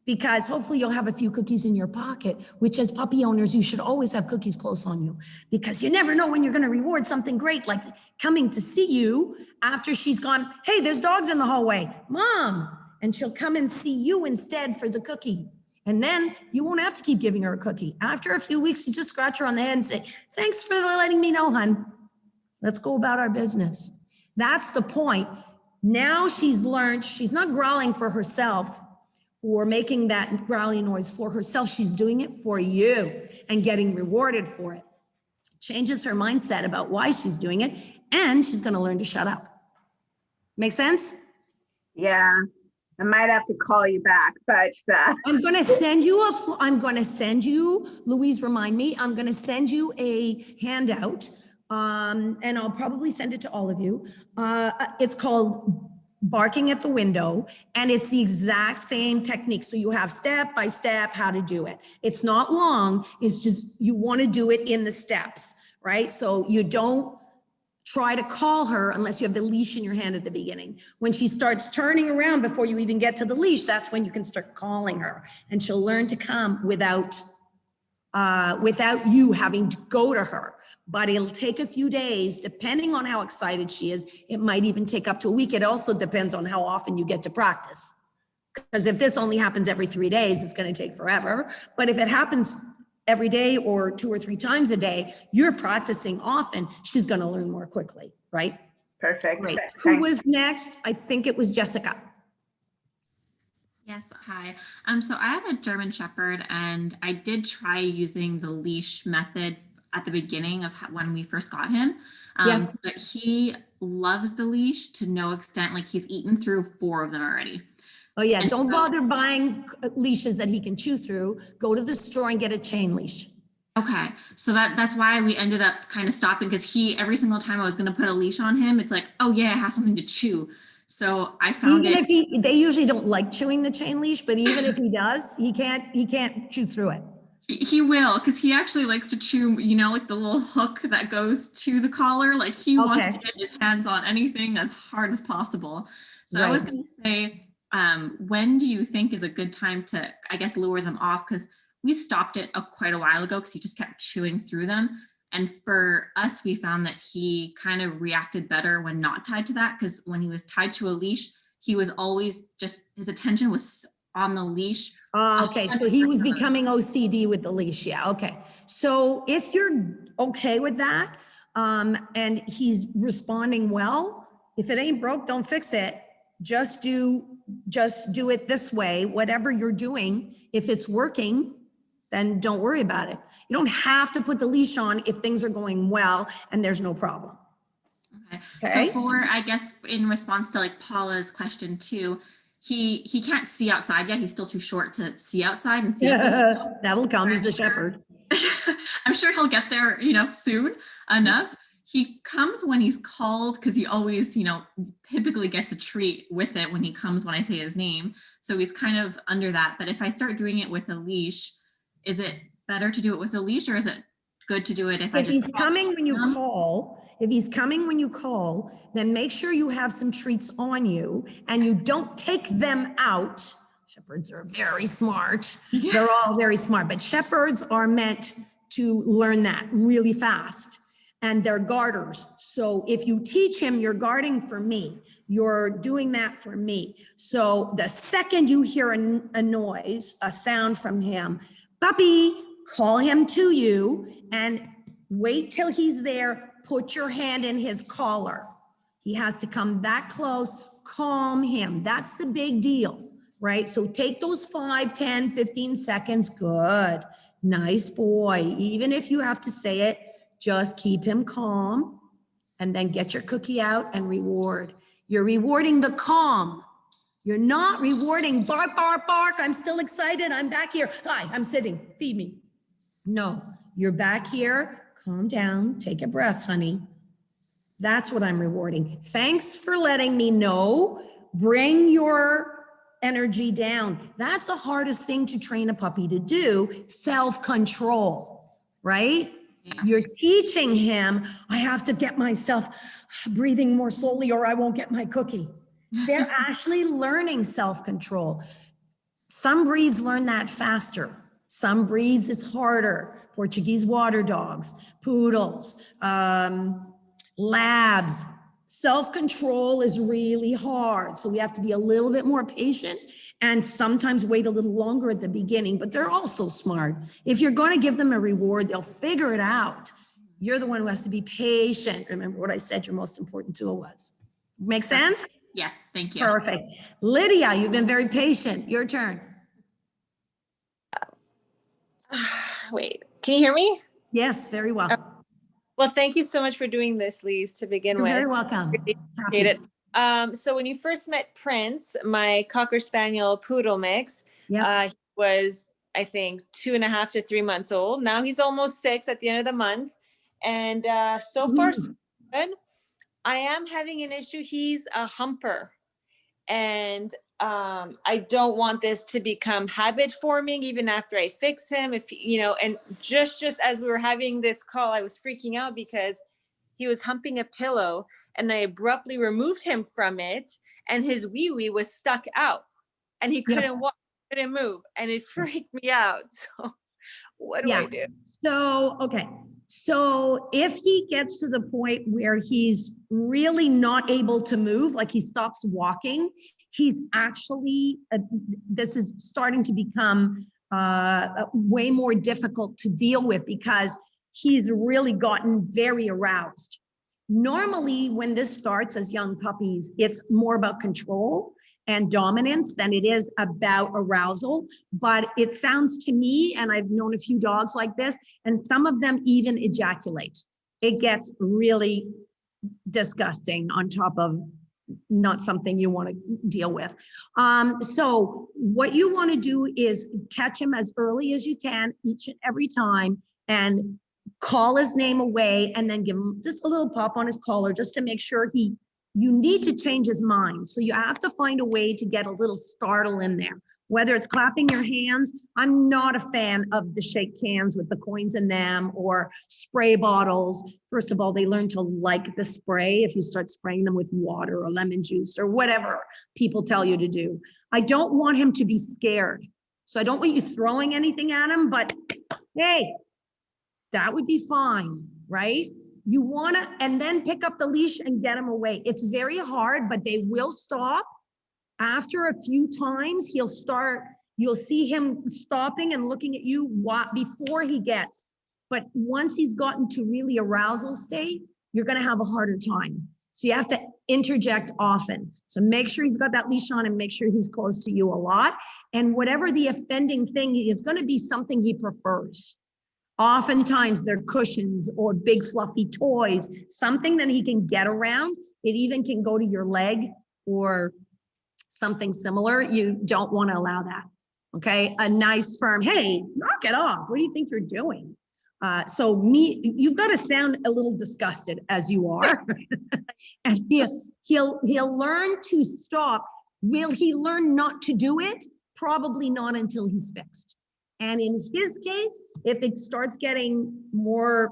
because hopefully you'll have a few cookies in your pocket, which as puppy owners, you should always have cookies close on you, because you never know when you're gonna reward something great, like coming to see you after she's gone, hey, there's dogs in the hallway, Mom. And she'll come and see you instead for the cookie. And then you won't have to keep giving her a cookie. After a few weeks, you just scratch her on the head and say, thanks for letting me know, hun. Let's go about our business. That's the point. Now she's learned, she's not growling for herself or making that growling noise for herself. She's doing it for you and getting rewarded for it. Changes her mindset about why she's doing it, and she's gonna learn to shut up. Make sense? Yeah, I might have to call you back, but I'm gonna send you, Louise, remind me, I'm gonna send you a handout. And I'll probably send it to all of you. It's called Barking at the Window, and it's the exact same technique. So you have step by step how to do it. It's not long, it's just you want to do it in the steps, right? So you don't try to call her unless you have the leash in your hand at the beginning. When she starts turning around before you even get to the leash, that's when you can start calling her, and she'll learn to come without you having to go to her. But it'll take a few days, depending on how excited she is. It might even take up to a week. It also depends on how often you get to practice. Because if this only happens every 3 days, it's going to take forever. But if it happens every day or 2 or 3 times a day, you're practicing often, she's going to learn more quickly, right? perfect. Great. Thanks. Who was next? I think it was Jessica. Yes, hi. So I have a German Shepherd, and I did try using the leash method at the beginning of when we first got him. Yeah. But he loves the leash to no extent. Like, he's eaten through 4 of them already. Oh yeah, And don't so- bother buying leashes that he can chew through. Go to the store and get a chain leash. Okay, so that's why we ended up kind of stopping, because every single time I was going to put a leash on him, it's like, oh yeah, I have something to chew. So I found Even it. if they usually don't like chewing the chain leash, but even if he does, he can't chew through it. He will, because he actually likes to chew, like the little hook that goes to the collar. Like, he wants to get his hands on anything as hard as possible. So I was going to say, when do you think is a good time to, I guess, lure them off? Because we stopped it quite a while ago because he just kept chewing through them. And for us, we found that he kind of reacted better when not tied to that, because when he was tied to a leash, he was always his attention was on the leash. Okay, so he was becoming OCD with the leash. Yeah, okay. So if you're okay with that, and he's responding well, if it ain't broke, don't fix it. just do it this way, whatever you're doing. If it's working, then don't worry about it. You don't have to put the leash on if things are going well and there's no problem. Okay. So for, I guess, in response to like Paula's question too, he can't see outside yet. He's still too short to see outside and see. That will come. He's a shepherd. I'm sure he'll get there, soon enough. He comes when he's called because he always, typically gets a treat with it when he comes when I say his name. So he's kind of under that. But if I start doing it with a leash, is it better to do it with a leash, or is it good to do it if I just— If he's coming when you call, then make sure you have some treats on you and you don't take them out. Shepherds are very smart. Yeah. They're all very smart, but shepherds are meant to learn that really fast. And they're guarders. So if you teach him, you're guarding for me. You're doing that for me. So the second you hear a noise, a sound from him, puppy, call him to you and wait till he's there. Put your hand in his collar. He has to come that close, calm him. That's the big deal, right? So take those 5, 10, 15 seconds. Good, nice boy. Even if you have to say it, just keep him calm and then get your cookie out and reward. You're rewarding the calm. You're not rewarding bark, bark, bark. I'm still excited. I'm back here. Hi, I'm sitting. Feed me. No, you're back here. Calm down. Take a breath, honey. That's what I'm rewarding. Thanks for letting me know. Bring your energy down. That's the hardest thing to train a puppy to do, self-control, right? Yeah. You're teaching him, I have to get myself breathing more slowly or I won't get my cookie. They're actually learning self-control. Some breeds learn that faster. Some breeds is harder. Portuguese water dogs, poodles, labs. Self-control is really hard. So we have to be a little bit more patient and sometimes wait a little longer at the beginning, but they're also smart. If you're going to give them a reward, they'll figure it out. You're the one who has to be patient. Remember what I said your most important tool was. Make sense? Yes, thank you. Perfect. Lydia, you've been very patient. Your turn. Wait, can you hear me? Yes, very well. Well, thank you so much for doing this, Lise, to begin You're with. very welcome. Really Happy. appreciate it. So when you first met Prince, my Cocker Spaniel Poodle mix, Yep. he was, I think, 2.5 to 3 months old. Now he's almost 6 at the end of the month. And so far, so good. I am having an issue. He's a humper. And I don't want this to become habit forming even after I fix him. If and just as we were having this call, I was freaking out because he was humping a pillow and I abruptly removed him from it and his wee-wee was stuck out and he couldn't walk, couldn't move, and it freaked me out. So what do I do? So, okay. So if he gets to the point where he's really not able to move, like he stops walking, he's actually, this is starting to become way more difficult to deal with because he's really gotten very aroused. Normally, when this starts as young puppies, it's more about control and dominance than it is about arousal. But it sounds to me, and I've known a few dogs like this, and some of them even ejaculate. It gets really disgusting on top of not something you want to deal with. So what you want to do is catch him as early as you can each and every time and call his name away and then give him just a little pop on his collar just to make sure you need to change his mind. So you have to find a way to get a little startle in there, whether it's clapping your hands. I'm not a fan of the shake cans with the coins in them or spray bottles. First of all, they learn to like the spray if you start spraying them with water or lemon juice or whatever people tell you to do. I don't want him to be scared. So I don't want you throwing anything at him, but hey, that would be fine, right? You want to, and then pick up the leash and get them away. It's very hard, but they will stop. After a few times, he'll start, you'll see him stopping and looking at you before he gets. But once he's gotten to really arousal state, you're going to have a harder time. So you have to interject often. So make sure he's got that leash on and make sure he's close to you a lot. And whatever the offending thing is going to be something he prefers. Oftentimes they're cushions or big fluffy toys, something that he can get around. It even can go to your leg or something similar. You don't want to allow that. Okay. A nice firm, hey, knock it off. What do you think you're doing? You've got to sound a little disgusted as you are. And he'll learn to stop. Will he learn not to do it? Probably not until he's fixed. And in his case, if it starts getting more,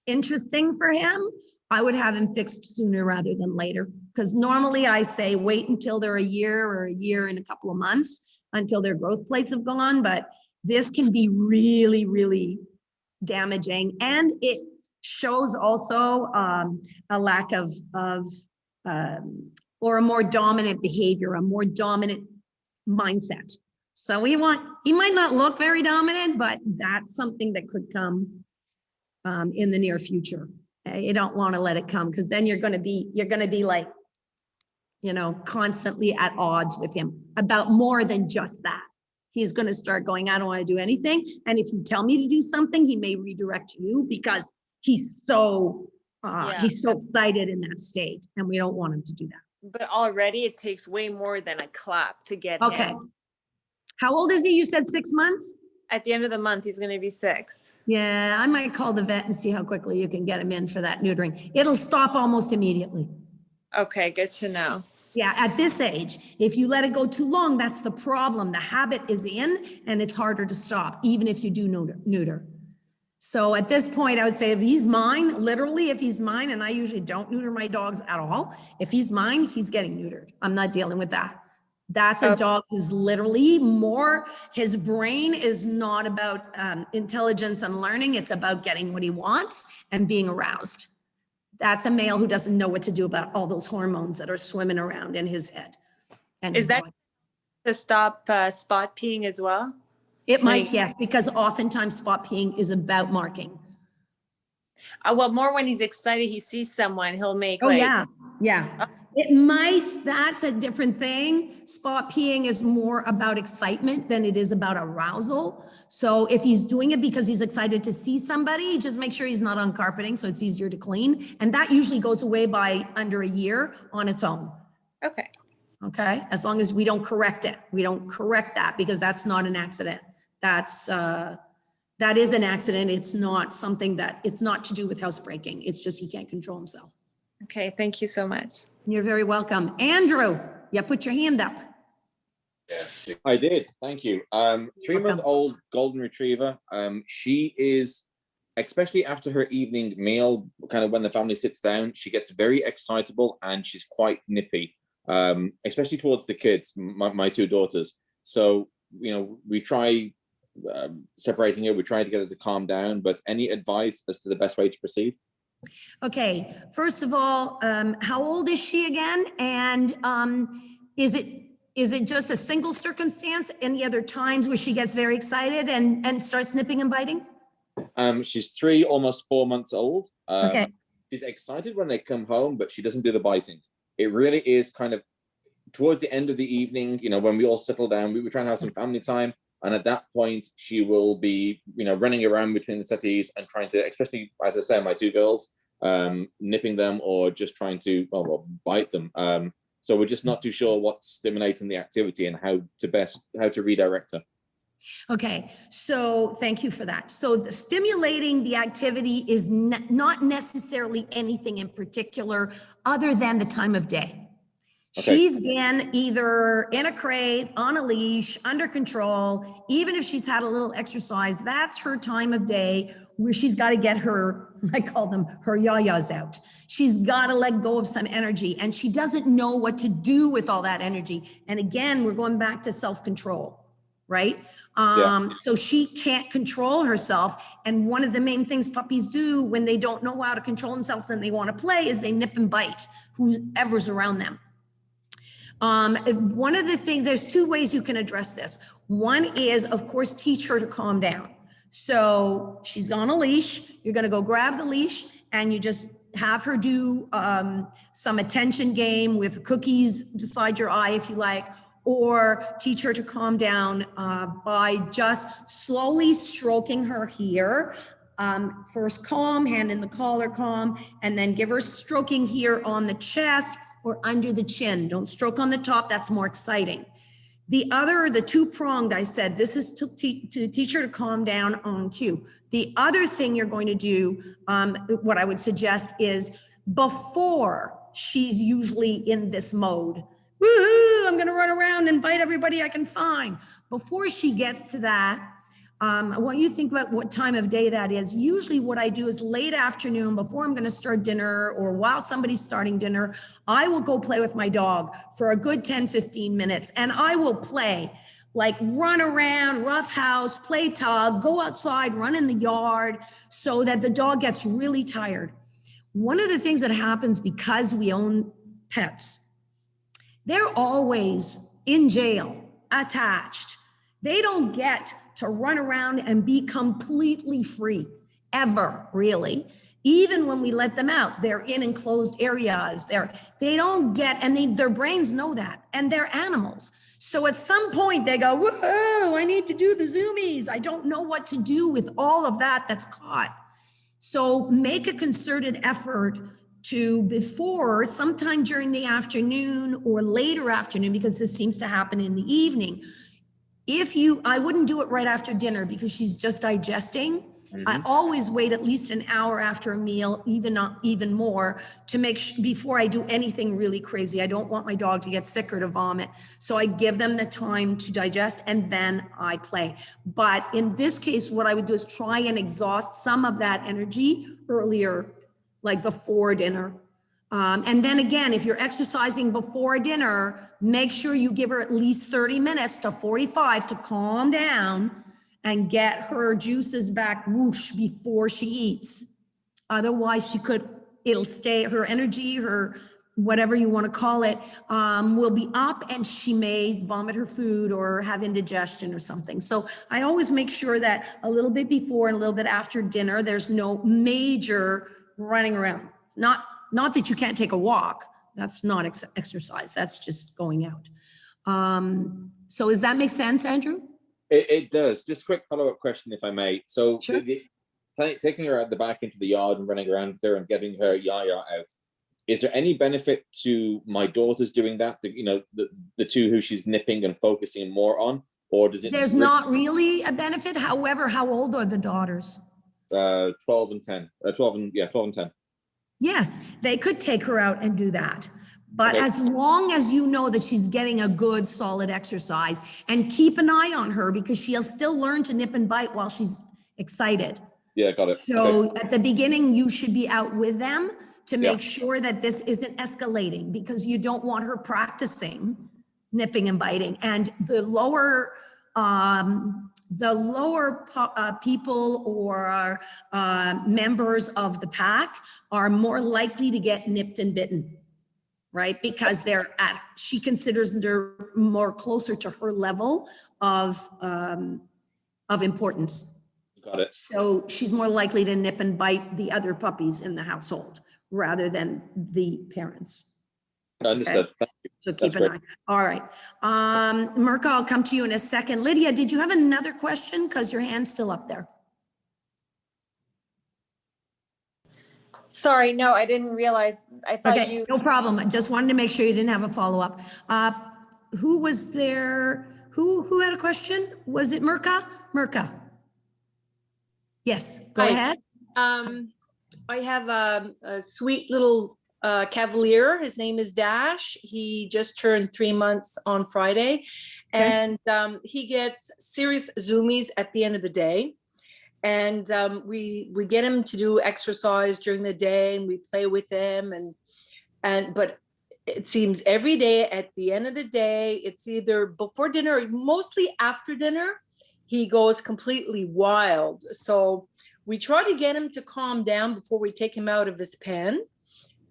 interesting for him, I would have him fixed sooner rather than later. Because normally I say wait until they're a year or a year and a couple of months until their growth plates have gone. But this can be really, really damaging. And it shows also a lack of or a more dominant behavior, a more dominant mindset. So he might not look very dominant, but that's something that could come in the near future. You don't want to let it come, because then you're going to be like, constantly at odds with him about more than just that. He's going to start going, I don't want to do anything. And if you tell me to do something, he may redirect you because he's so excited in that state, and we don't want him to do that. But already it takes way more than a clap to get Okay. him. How old is he? You said 6 months? At the end of the month, he's going to be 6. Yeah, I might call the vet and see how quickly you can get him in for that neutering. It'll stop almost immediately. Okay, good to know. Yeah, at this age, if you let it go too long, that's the problem. The habit is in and it's harder to stop, even if you do neuter. So at this point, I would say if he's mine, literally, if he's mine, and I usually don't neuter my dogs at all, if he's mine, he's getting neutered. I'm not dealing with that. That's a dog who's literally his brain is not about intelligence and learning. It's about getting what he wants and being aroused. That's a male who doesn't know what to do about all those hormones that are swimming around in his head. And Is that to stop spot peeing as well? It might, yes, because oftentimes spot peeing is about marking. Well, more when he's excited, he sees someone, he'll make yeah. It might, that's a different thing. Spot peeing is more about excitement than it is about arousal. So if he's doing it because he's excited to see somebody, just make sure he's not on carpeting so it's easier to clean. And that usually goes away by under a year on its own. Okay, as long as we don't correct it. We don't correct that because that's not an accident. That is an accident. It's not something it's not to do with housebreaking. It's just he can't control himself. Okay, thank you so much. You're very welcome. Andrew, you put your hand up. I did, thank you. 3-month-old golden retriever. She is, especially after her evening meal, kind of when the family sits down, she gets very excitable and she's quite nippy, especially towards the kids, my 2 daughters. So, we try separating her, we try to get her to calm down, but any advice as to the best way to proceed? Okay, first of all, how old is she again? And is it just a single circumstance? Any other times where she gets very excited and starts nipping and biting? She's 3, almost 4 months old. Okay. She's excited when they come home, but she doesn't do the biting. It really is kind of towards the end of the evening, when we all settle down, we were trying to have some family time. And at that point, she will be, running around between the settees and trying to, especially, as I said, my 2 girls, nipping them or just trying to, bite them. So we're just not too sure what's stimulating the activity and how to redirect her. Okay, so thank you for that. So stimulating the activity is not necessarily anything in particular other than the time of day. Okay. She's been either in a crate, on a leash, under control. Even if she's had a little exercise, that's her time of day where she's got to get her, I call them her yayas out. She's got to let go of some energy, and she doesn't know what to do with all that energy. And again, we're going back to self-control, right? So she can't control herself. And one of the main things puppies do when they don't know how to control themselves and they want to play is they nip and bite whoever's around them. One of the things, there's 2 ways you can address this. One is, of course, teach her to calm down. So she's on a leash. You're going to go grab the leash and you just have her do some attention game with cookies beside your eye if you like, or teach her to calm down by just slowly stroking her here. First calm, hand in the collar, calm, and then give her stroking here on the chest or under the chin. Don't stroke on the top, that's more exciting. The two-pronged, I said, this is to teach her to calm down on cue. The other thing you're going to do, what I would suggest is before she's usually in this mode, woohoo, I'm gonna run around and bite everybody I can find. Before she gets to that, I want you to think about what time of day that is. Usually what I do is late afternoon before I'm going to start dinner or while somebody's starting dinner, I will go play with my dog for a good 10, 15 minutes. And I will play, like run around, rough house, play tug, go outside, run in the yard so that the dog gets really tired. One of the things that happens because we own pets, they're always in jail, attached. They don't get to run around and be completely free, ever, really. Even when we let them out, they're in enclosed areas. They don't get, and their brains know that, and they're animals. So at some point they go, whoa, I need to do the zoomies. I don't know what to do with all of that that's caught. So make a concerted effort to before, sometime during the afternoon or later afternoon, because this seems to happen in the evening. I wouldn't do it right after dinner because she's just digesting. I always wait at least an hour after a meal, even more, to before I do anything really crazy. I don't want my dog to get sick or to vomit. So I give them the time to digest and then I play. But in this case, what I would do is try and exhaust some of that energy earlier, like before dinner. And then again, if you're exercising before dinner, make sure you give her at least 30 minutes to 45 to calm down and get her juices back whoosh before she eats. Otherwise, it'll stay, her energy, her whatever you want to call it, will be up and she may vomit her food or have indigestion or something. So I always make sure that a little bit before and a little bit after dinner, there's no major running around. It's not that you can't take a walk. That's not exercise. That's just going out. So does that make sense, Andrew? It does. Just a quick follow-up question, if I may. So Sure. Taking her out the back into the yard and running around there and getting her yaya out, is there any benefit to my daughters doing that? The two who she's nipping and focusing more on, or does it? There's not really a benefit. However, how old are the daughters? 12 and 10. 12 and 10. Yes, they could take her out and do that. But Okay. as long as you know that she's getting a good solid exercise, and keep an eye on her because she'll still learn to nip and bite while she's excited. Yeah, got it. So Okay. at the beginning, you should be out with them to Yeah. make sure that this isn't escalating because you don't want her practicing nipping and biting. And the lower people or members of the pack are more likely to get nipped and bitten, right? Because she considers they're more closer to her level of importance. Got it. So she's more likely to nip and bite the other puppies in the household rather than the parents. Understood. Okay. Thank you. So keep That's an eye. All right. Mirka, I'll come to you in a second. Lydia, did you have another question? Because your hand's still up there. Sorry, no, I didn't realize. I thought Okay, you. no problem. I just wanted to make sure you didn't have a follow-up. Who was there? Who had a question? Was it Mirka? Mirka. Yes, go Hi. ahead. I have a sweet little Cavalier. His name is Dash. He just turned 3 months on Friday, and he gets serious zoomies at the end of the day. And we get him to do exercise during the day, and we play with him. But it seems every day at the end of the day, it's either before dinner or mostly after dinner, he goes completely wild. So we try to get him to calm down before we take him out of his pen.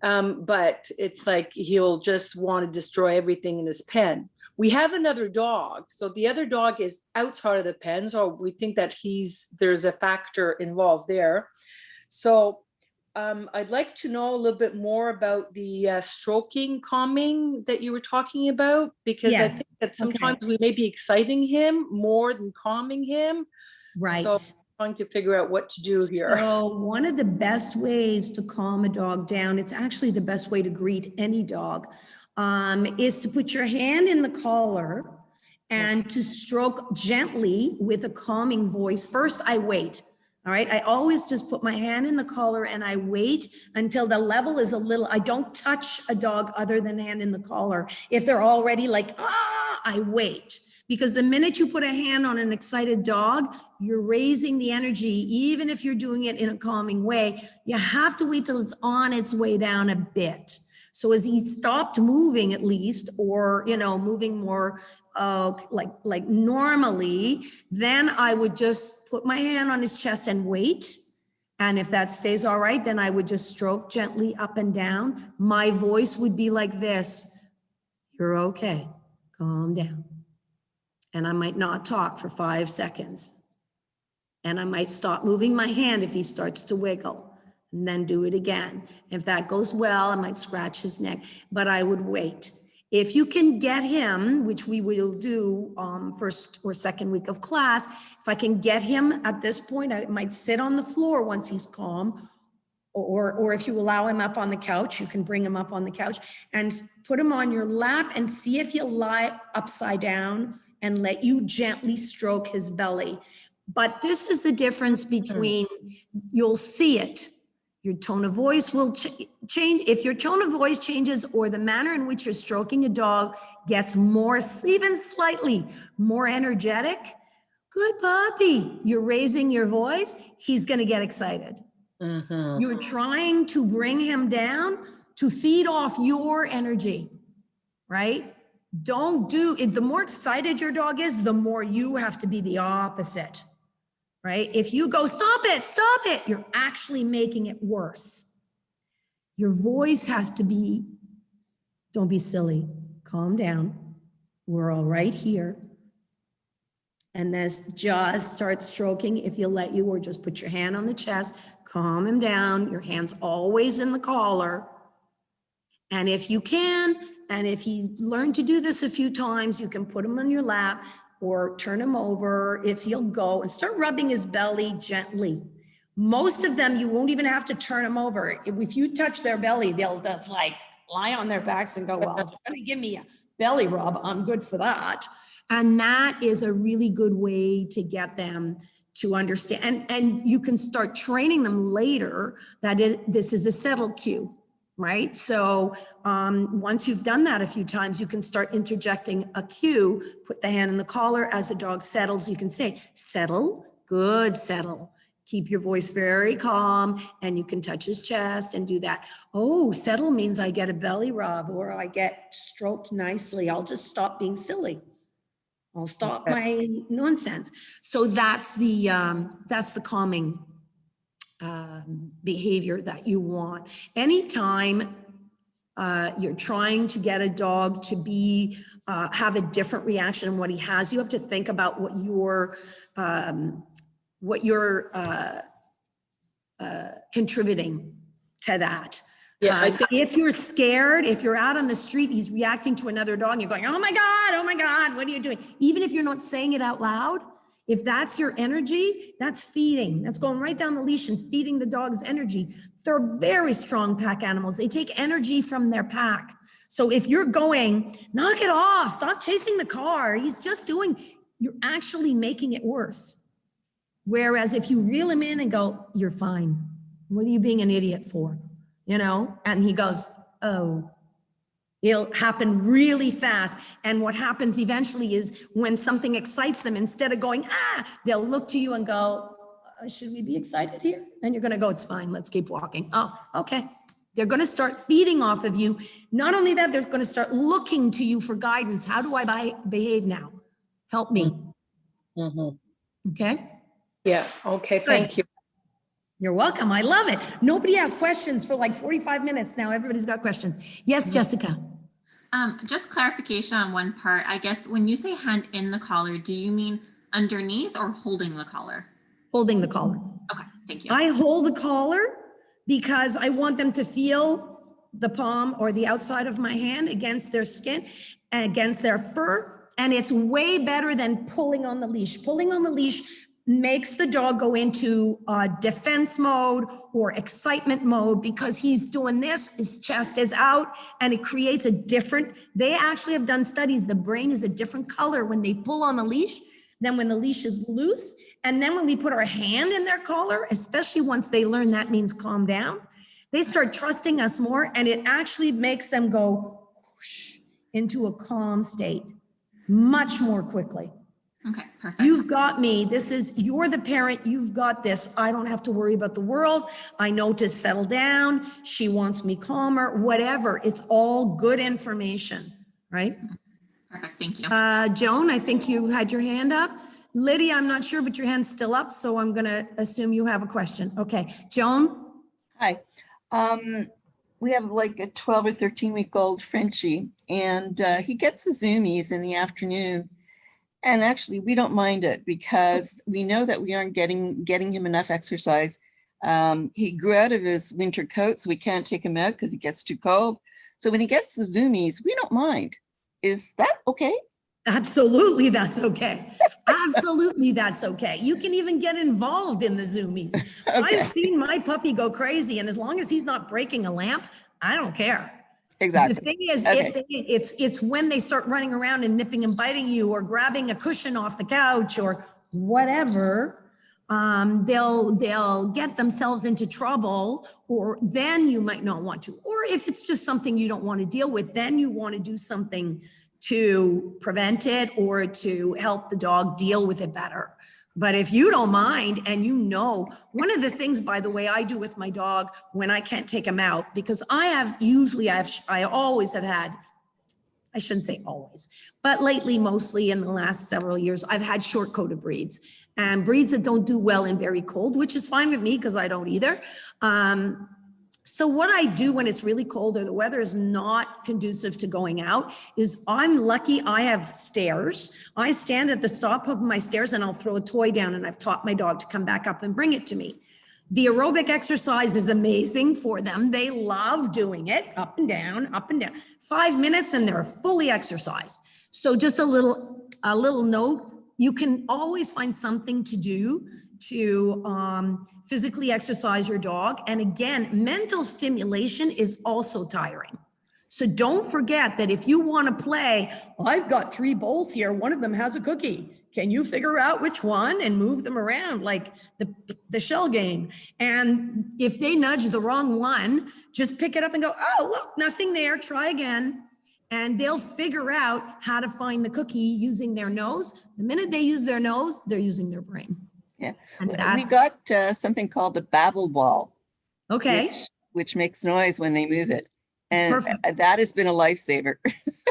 But it's like he'll just want to destroy everything in his pen. We have another dog. So the other dog is outside of the pen. So we think that there's a factor involved there. So I'd like to know a little bit more about the stroking calming that you were talking about, because I Yes, think that okay. sometimes we may be exciting him more than calming him. Right. So I'm trying to figure out what to do here. So one of the best ways to calm a dog down, it's actually the best way to greet any dog, is to put your hand in the collar and to stroke gently with a calming voice. First, I wait. All right. I always just put my hand in the collar and I wait until the level is a little, I don't touch a dog other than hand in the collar. If they're already like, I wait. Because the minute you put a hand on an excited dog, you're raising the energy, even if you're doing it in a calming way. You have to wait till it's on its way down a bit. So as he stopped moving at least, or, you know, moving more like normally, then I would just put my hand on his chest and wait. And if that stays all right, then I would just stroke gently up and down. My voice would be like this: "You're okay, calm down." And I might not talk for 5 seconds. And I might stop moving my hand if he starts to wiggle, and then do it again. If that goes well, I might scratch his neck, but I would wait. If you can get him, which we will do first or second week of class, if I can get him at this point, I might sit on the floor once he's calm, or if you allow him up on the couch, you can bring him up on the couch and put him on your lap and see if he'll lie upside down and let you gently stroke his belly. But this is the difference between, you'll see it. Your tone of voice will change. If your tone of voice changes, or the manner in which you're stroking a dog gets more, even slightly more energetic, good puppy, you're raising your voice, he's gonna get excited. You're trying to bring him down to feed off your energy, right? Don't do it. The more excited your dog is, the more you have to be the opposite, right? If you go, stop it, you're actually making it worse. Your voice has to be, don't be silly, calm down. We're all right here. And then just start stroking if he'll let you, or just put your hand on the chest, calm him down. Your hand's always in the collar. And if you can, and if he's learned to do this a few times, you can put him on your lap or turn him over if he'll go, and start rubbing his belly gently. Most of them, you won't even have to turn them over. If you touch their belly, they'll just like lie on their backs and go, well, if you're gonna give me a belly rub, I'm good for that. And that is a really good way to get them to understand. And you can start training them later that this is a settle cue, right? So once you've done that a few times, you can start interjecting a cue, put the hand in the collar. As the dog settles, you can say, settle, good, settle. Keep your voice very calm, and you can touch his chest and do that. Oh, settle means I get a belly rub, or I get stroked nicely. I'll just stop being silly. I'll stop my nonsense. So that's the calming behavior that you want. Anytime you're trying to get a dog to be have a different reaction than what he has, you have to think about what you're contributing to that. Yeah, I think if you're scared, if you're out on the street, he's reacting to another dog, and you're going, oh my God, what are you doing? Even if you're not saying it out loud, if that's your energy, that's feeding. That's going right down the leash and feeding the dog's energy. They're very strong pack animals. They take energy from their pack. So if you're going, knock it off, stop chasing the car, he's just doing, you're actually making it worse. Whereas if you reel him in and go, you're fine. What are you being an idiot for? You know, and he goes, oh, it'll happen really fast. And what happens eventually is when something excites them, instead of going, they'll look to you and go, should we be excited here? And you're going to go, it's fine. Let's keep walking. Oh, okay. They're going to start feeding off of you. Not only that, they're going to start looking to you for guidance. How do I behave now? Help me. Okay. Yeah. Okay. Thank you. You're welcome. I love it. Nobody has questions for like 45 minutes now. Everybody's got questions. Yes, Jessica. Just clarification on one part. I guess when you say hand in the collar, do you mean underneath or holding the collar? Holding the collar. Okay, thank you. I hold the collar because I want them to feel the palm or the outside of my hand against their skin, against their fur. And it's way better than pulling on the leash. Pulling on the leash makes the dog go into defense mode or excitement mode because he's doing this, his chest is out, and it creates a different, they actually have done studies, the brain is a different color when they pull on the leash than when the leash is loose. And then when we put our hand in their collar, especially once they learn that means calm down, they start trusting us more, and it actually makes them go whoosh into a calm state much more quickly. Okay, perfect. You've got me. This is, you're the parent. You've got this. I don't have to worry about the world. I know to settle down. She wants me calmer, whatever. It's all good information, right? Perfect, thank you. Joan, I think you had your hand up. Lydia, I'm not sure, but your hand's still up, so I'm gonna assume you have a question. Okay, Joan? Hi. We have like a 12 or 13-week-old Frenchie, and he gets the zoomies in the afternoon. And actually, we don't mind it because we know that we aren't getting him enough exercise. He grew out of his winter coat, so we can't take him out because he gets too cold. So when he gets the zoomies, we don't mind. Is that okay? Absolutely, that's okay. Absolutely, that's okay. You can even get involved in the zoomies. Okay. I've seen my puppy go crazy, and as long as he's not breaking a lamp, I don't care. Exactly. The thing is, Okay. it's when they start running around and nipping and biting you or grabbing a cushion off the couch or whatever, they'll get themselves into trouble, or then you might not want to. Or if it's just something you don't want to deal with, then you want to do something to prevent it or to help the dog deal with it better. But if you don't mind, and you know, one of the things, by the way, I do with my dog when I can't take him out, because I always have had, I shouldn't say always, but lately, mostly in the last several years, I've had short-coated breeds and breeds that don't do well in very cold, which is fine with me because I don't either. So what I do when it's really cold or the weather is not conducive to going out is, I'm lucky I have stairs. I stand at the top of my stairs and I'll throw a toy down, and I've taught my dog to come back up and bring it to me. The aerobic exercise is amazing for them. They love doing it, up and down, up and down. 5 minutes and they're fully exercised. So just a little note, you can always find something to do to physically exercise your dog. And again, mental stimulation is also tiring. So don't forget that if you want to play, I've got 3 bowls here, one of them has a cookie. Can you figure out which one and move them around like the shell game? And if they nudge the wrong one, just pick it up and go, oh, look, nothing there, try again. And they'll figure out how to find the cookie using their nose. The minute they use their nose, they're using their brain. Yeah, And we got something called a babble ball. Okay. Which makes noise when they move it. And Perfect. that has been a lifesaver.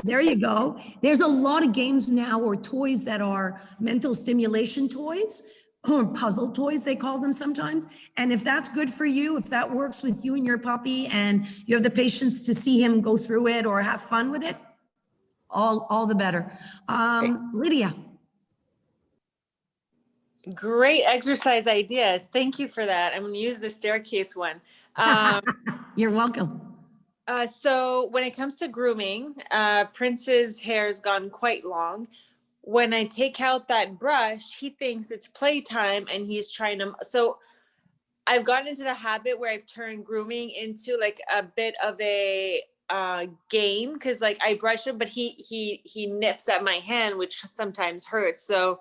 There you go. There's a lot of games now or toys that are mental stimulation toys, or puzzle toys, they call them sometimes. And if that's good for you, if that works with you and your puppy and you have the patience to see him go through it or have fun with it, all the better. Lydia. Great exercise ideas. Thank you for that. I'm going to use the staircase one. You're welcome. So when it comes to grooming, Prince's hair has gotten quite long. When I take out that brush, he thinks it's playtime and he's trying to, so I've gotten into the habit where I've turned grooming into like a bit of a game, because like I brush him, but he nips at my hand, which sometimes hurts. So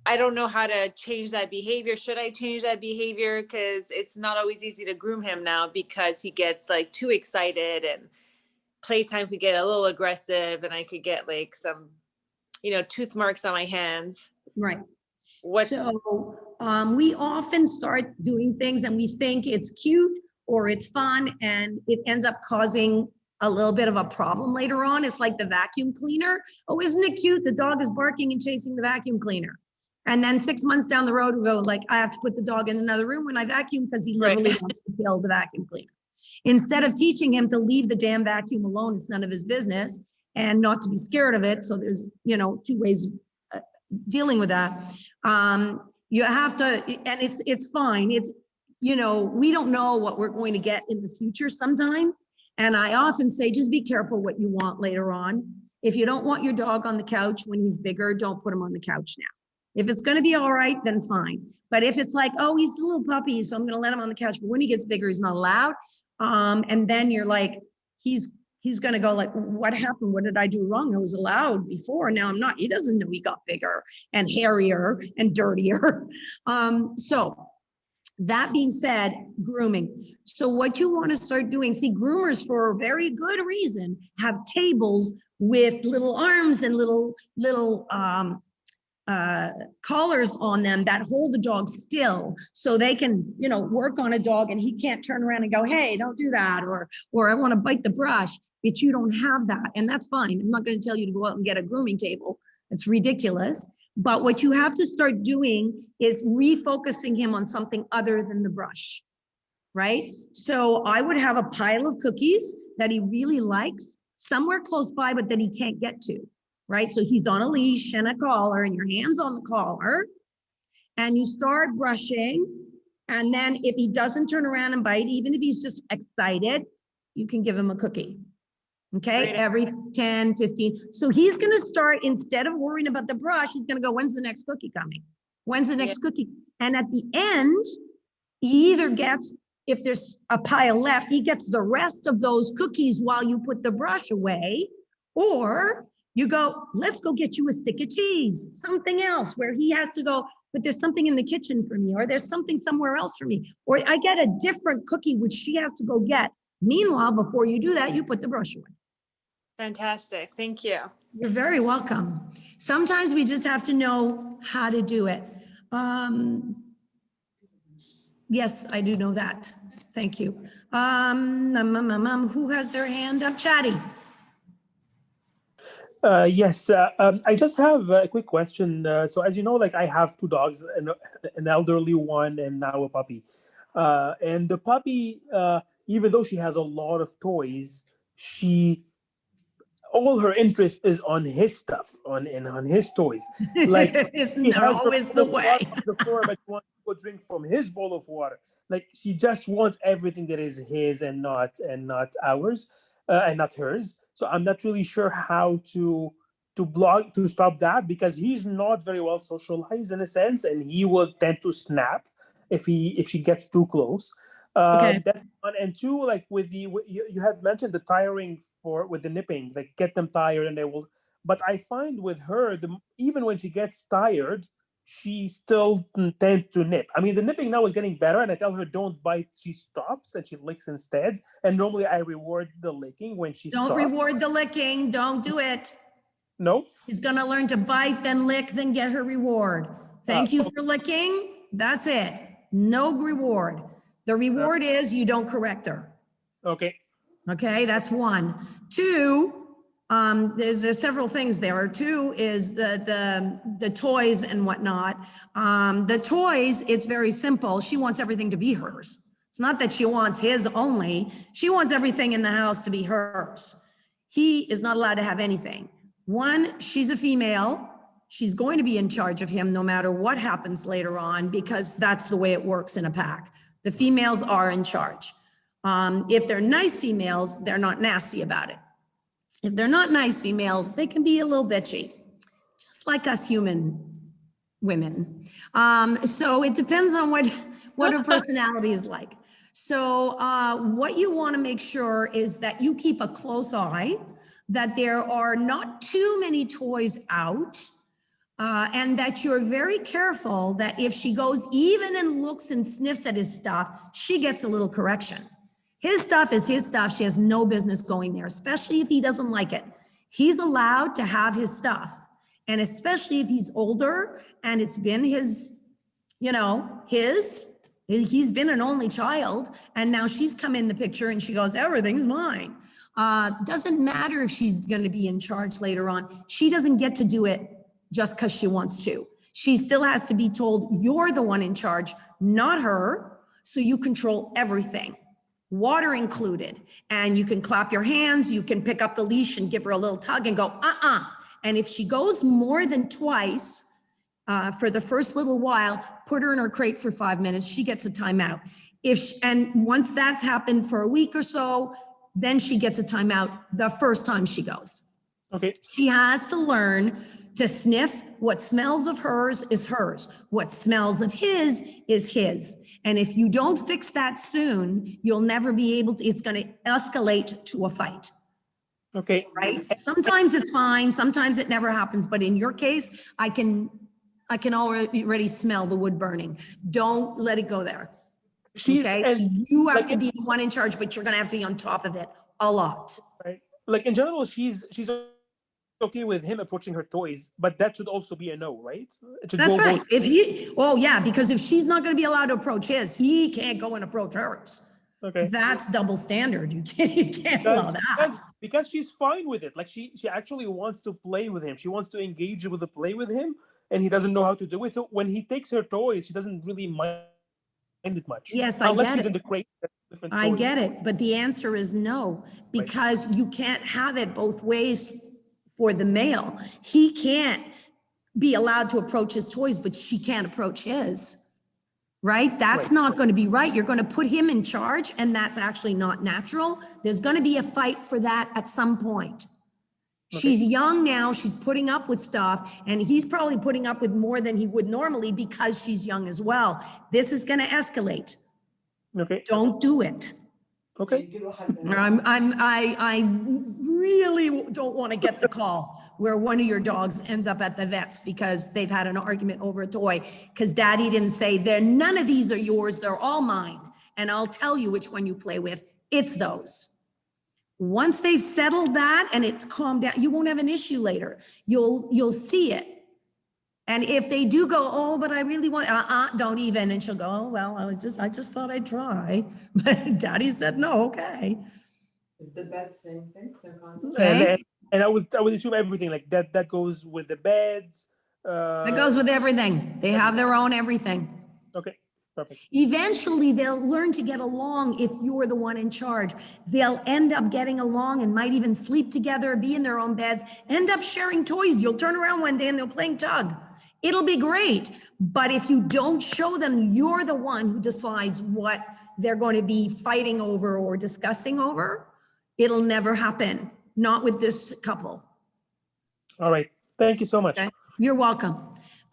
I don't know how to change that behavior. Should I change that behavior? Because it's not always easy to groom him now because he gets like too excited, and playtime could get a little aggressive, and I could get like some, tooth marks on my hands. Right. So we often start doing things and we think it's cute or it's fun, and it ends up causing a little bit of a problem later on. It's like the vacuum cleaner. Oh, isn't it cute? The dog is barking and chasing the vacuum cleaner. And then 6 months down the road, we go like, I have to put the dog in another room when I vacuum because he literally wants to kill the vacuum cleaner. Instead of teaching him to leave the damn vacuum alone, it's none of his business, and not to be scared of it. So there's, 2 ways of dealing with that. You have to, and it's fine. you know, we don't know what we're going to get in the future sometimes. And I often say, just be careful what you want later on. If you don't want your dog on the couch when he's bigger, don't put him on the couch now. If it's going to be all right, then fine. But if it's like, oh, he's a little puppy, so I'm going to let him on the couch, but when he gets bigger, he's not allowed. And then you're like, he's going to go like, what happened? What did I do wrong? I was allowed before. Now I'm not. He doesn't know he got bigger and hairier and dirtier. So that being said, grooming. So what you want to start doing, see, groomers for a very good reason have tables with little arms and little collars on them that hold the dog still, so they can, you know, work on a dog and he can't turn around and go, hey, don't do that, or I want to bite the brush. But you don't have that, and that's fine. I'm not going to tell you to go out and get a grooming table. It's ridiculous. But what you have to start doing is refocusing him on something other than the brush, right? So I would have a pile of cookies that he really likes somewhere close by, but that he can't get to, right? So he's on a leash and a collar, and your hand's on the collar, and you start brushing. And then if he doesn't turn around and bite, even if he's just excited, you can give him a cookie. Okay, every 10, 15. So he's going to start, instead of worrying about the brush, he's going to go, when's the next cookie coming? When's the next cookie? And at the end, he either gets, if there's a pile left, he gets the rest of those cookies while you put the brush away, or you go, let's go get you a stick of cheese, something else where he has to go, but there's something in the kitchen for me, or there's something somewhere else for me, or I get a different cookie, which she has to go get. Meanwhile, before you do that, you put the brush away. Fantastic. Thank you. You're very welcome. Sometimes we just have to know how to do it. Yes, I do know that. Thank you. Who has their hand up? Chatty. Yes, I just have a quick question. So as you know, like I have two dogs, an elderly one and now a puppy. And the puppy, even though she has a lot of toys, all her interest is on his stuff, on his toys. Like Isn't he that has always the way? on the floor, but she wants to go drink from his bowl of water. Like she just wants everything that is his and not ours, and not hers. So I'm not really sure how to stop that, because he's not very well socialized in a sense, and he will tend to snap if she gets too close. Okay. That's one. And two, like you had mentioned the tiring with the nipping, like get them tired and they will. But I find with her, even when she gets tired, she still tends to nip. I mean, the nipping now is getting better, and I tell her don't bite, she stops and she licks instead. And normally I reward the licking when she stops. Don't reward the licking. Don't do it. No. He's going to learn to bite, then lick, then get her reward. Thank you for licking. That's it. No reward. The reward is you don't correct her. Okay. Okay, that's one. Two, there's several things there. Two is the toys and whatnot. The toys, it's very simple. She wants everything to be hers. It's not that she wants his only. She wants everything in the house to be hers. He is not allowed to have anything. One, she's a female. She's going to be in charge of him no matter what happens later on, because that's the way it works in a pack. The females are in charge. If they're nice females, they're not nasty about it. If they're not nice females, they can be a little bitchy, just like us human women. So it depends on what her personality is like. So what you want to make sure is that you keep a close eye, that there are not too many toys out, and that you're very careful that if she goes even and looks and sniffs at his stuff, she gets a little correction. His stuff is his stuff. She has no business going there, especially if he doesn't like it. He's allowed to have his stuff. And especially if he's older and it's been his, he's been an only child, and now she's come in the picture and she goes, everything's mine. Doesn't matter if she's going to be in charge later on. She doesn't get to do it just because she wants to. She still has to be told, you're the one in charge, not her. So you control everything, water included. And you can clap your hands, you can pick up the leash and give her a little tug and go, And if she goes more than twice, for the first little while, put her in her crate for 5 minutes, she gets a timeout. And once that's happened for a week or so, then she gets a timeout the first time she goes. Okay. She has to learn to sniff what smells of hers is hers. What smells of his is his. And if you don't fix that soon, you'll never be able to, it's going to escalate to a fight. Okay. Right? Sometimes it's fine, sometimes it never happens, but in your case, I can already smell the wood burning. Don't let it go there. She's Okay? and You have like, to be the one in charge, but you're going to have to be on top of it a lot. right. Like in general, she's okay with him approaching her toys, but that should also be a no, right? It should That's go right. both If ways. oh yeah, because if she's not going to be allowed to approach his, he can't go and approach hers. Okay. That's double standard. You can't allow that. Because she's fine with it. Like she actually wants to play with him. She wants to engage with the play with him, and he doesn't know how to do it. So when he takes her toys, she doesn't really mind it much. Yes, I Unless get she's it. in the crate. That's a different I story. get it, but the answer is no, because you can't have it both ways for the male. He can't be allowed to approach his toys, but she can't approach his. Right? That's not going to be right. You're going to put him in charge, and that's actually not natural. There's going to be a fight for that at some point. She's young now, she's putting up with stuff, and he's probably putting up with more than he would normally because she's young as well. This is going to escalate. Okay. Don't do it. Okay. I really don't want to get the call where one of your dogs ends up at the vet's because they've had an argument over a toy because daddy didn't say none of these are yours, they're all mine. And I'll tell you which one you play with. It's those. Once they've settled that and it's calmed down, you won't have an issue later. You'll see it. And if they do go, oh, but I really want, don't even. And she'll go, oh, well, I just thought I'd try. But daddy said, no, okay. Is the bed same thing? And I would assume everything like that goes with the beds. That goes with everything. They have their own everything. Okay, perfect. Eventually, they'll learn to get along if you're the one in charge. They'll end up getting along and might even sleep together, be in their own beds, end up sharing toys. You'll turn around one day and they'll playing tug. It'll be great. But if you don't show them you're the one who decides what they're going to be fighting over or discussing over, it'll never happen. Not with this couple. All right. Thank you so much. Okay. You're welcome.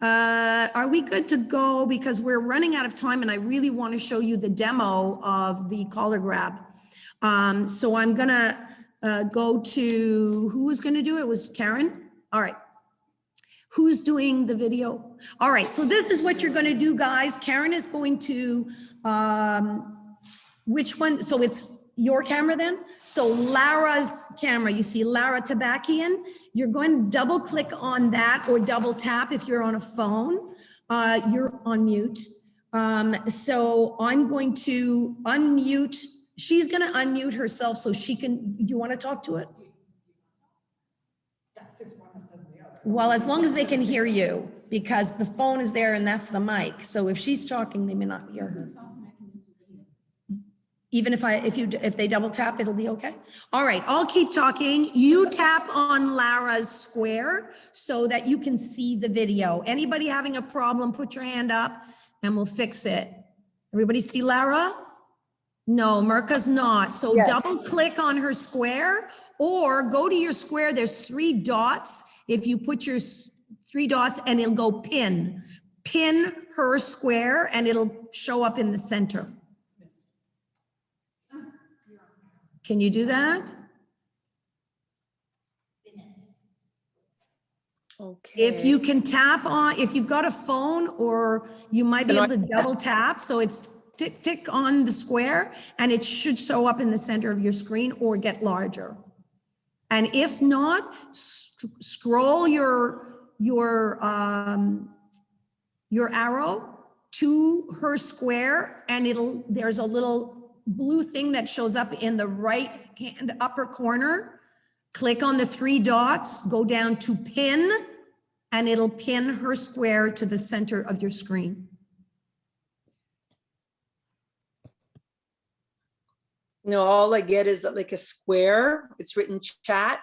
Are we good to go? Because we're running out of time and I really want to show you the demo of the collar grab. So I'm gonna go to, who was gonna do it? It was Karen? All right. Who's doing the video? All right, so this is what you're gonna do, guys. Karen is going to, which one? So it's your camera then? So Lara's camera, you see Lara Tabakian, you're going to double click on that or double tap if you're on a phone. You're on mute. So I'm going to unmute, she's gonna unmute herself so she can, do you wanna talk to it? Well, as long as they can hear you, because the phone is there and that's the mic. So if she's talking, they may not hear her. Even if they double tap, it'll be okay. All right, I'll keep talking. You tap on Lara's square so that you can see the video. Anybody having a problem, put your hand up and we'll fix it. Everybody see Lara? No, Mirka's not. So Yes. Double click on her square or go to your square. There's 3 dots. If you put your 3 dots and it'll go pin. Pin her square and it'll show up in the center. Can you do that? Okay. If you can tap on, if you've got a phone or you might be able to double tap. So it's tick, tick on the square and it should show up in the center of your screen or get larger. And if not, scroll your arrow to her square and there's a little blue thing that shows up in the right hand upper corner. Click on the 3 dots, go down to pin, and it'll pin her square to the center of your screen. No, all I get is like a square. It's written chat,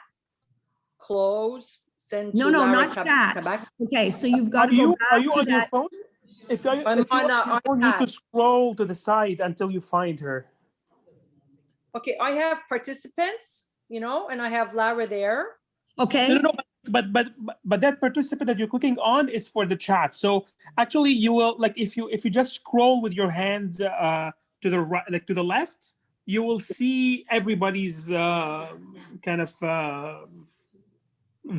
close, send No, to no, Lara not chat. Quebec. Okay, so you've got Are to go you back to on your that. phone? If you're I'm if you're on on your phone, you need to iPad. scroll to the side until you find her. Okay, I have participants, you know, and I have Lara there. Okay. No, but that participant that you're clicking on is for the chat. So actually, you will like if you just scroll with your hand to the right, like to the left, you will see everybody's kind of The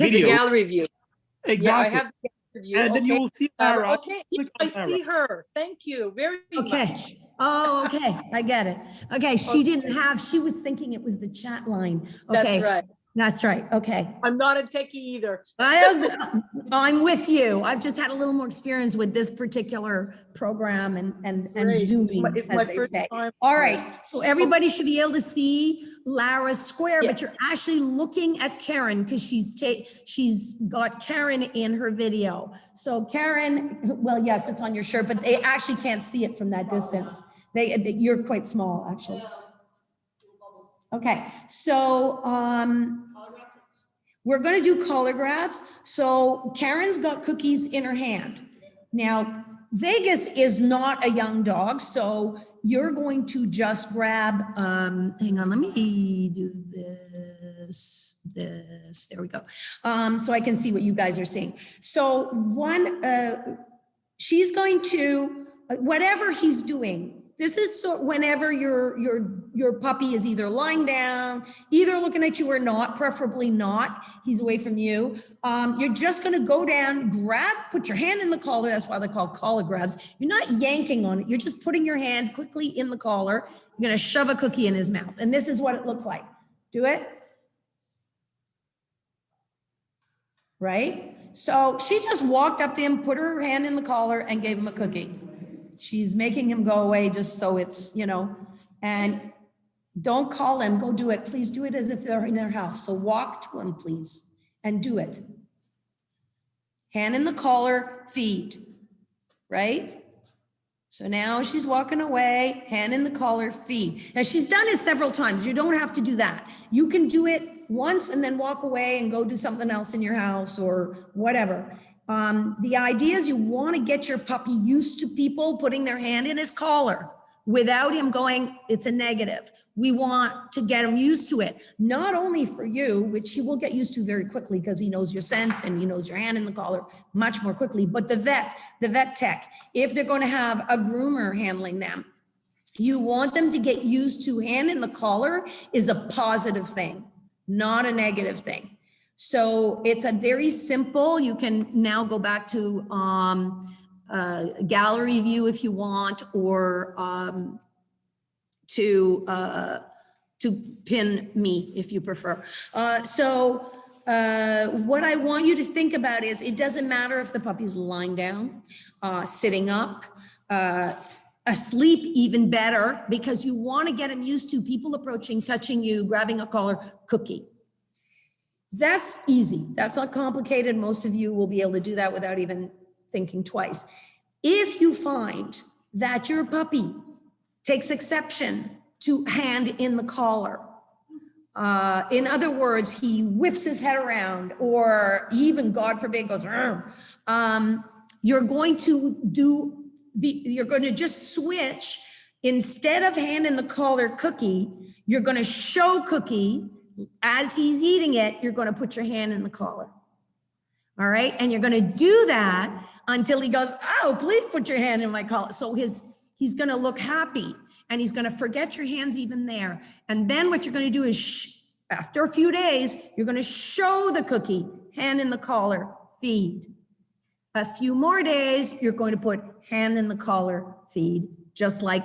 video. gallery view. Exactly. Yeah, I have the gallery view. And then you will see Lara. Lara. Okay, Click I on Lara. see her. Thank you very Okay. much. Oh, okay. I get it. Okay. She Okay. didn't have, she was thinking it was the chat line. That's Okay. right. That's right. Okay. I'm not a techie either. I'm with you. I've just had a little more experience with this particular program and Great. Zooming, It's as my they first say. time. All right. So everybody should be able to see Lara's square, but you're actually looking at Karen because she's got Karen in her video. So Karen, well, yes, it's on your shirt, but they actually can't see it from that distance. You're quite small, actually. Okay, so we're gonna do color grabs. So Karen's got cookies in her hand. Now, Vegas is not a young dog, so you're going to just grab, hang on, let me do this, there we go. So I can see what you guys are seeing. So she's going to, whatever he's doing, this is so whenever your puppy is either lying down, either looking at you or not, preferably not, he's away from you. You're just gonna go down, grab, put your hand in the collar, that's why they're called collar grabs. You're not yanking on it, you're just putting your hand quickly in the collar. You're gonna shove a cookie in his mouth, and this is what it looks like. Do it. Right? So she just walked up to him, put her hand in the collar, and gave him a cookie. She's making him go away just so it's, you know, and don't call him, go do it. Please do it as if they're in their house. So walk to him, please, and do it. Hand in the collar, feed, right? So now she's walking away, hand in the collar, feed. Now she's done it several times. You don't have to do that. You can do it once and then walk away and go do something else in your house or whatever. The idea is you want to get your puppy used to people putting their hand in his collar without him going, it's a negative. We want to get him used to it, not only for you, which he will get used to very quickly because he knows your scent and he knows your hand in the collar much more quickly, but the vet tech, if they're going to have a groomer handling them, you want them to get used to hand in the collar is a positive thing, not a negative thing. So it's a very simple, you can now go back to gallery view if you want, or to pin me if you prefer. What I want you to think about is it doesn't matter if the puppy's lying down, sitting up, asleep, even better, because you want to get him used to people approaching, touching you, grabbing a collar, cookie. That's easy. That's not complicated. Most of you will be able to do that without even thinking twice. If you find that your puppy takes exception to hand in the collar, in other words, he whips his head around or even, God forbid, goes, you're going to just switch. Instead of hand in the collar cookie, you're going to show cookie. As he's eating it, you're going to put your hand in the collar. All right. And you're going to do that until he goes, oh, please put your hand in my collar. So he's going to look happy and he's going to forget your hand's even there. And then what you're going to do is after a few days, you're going to show the cookie, hand in the collar, feed. A few more days, you're going to put hand in the collar, feed, just like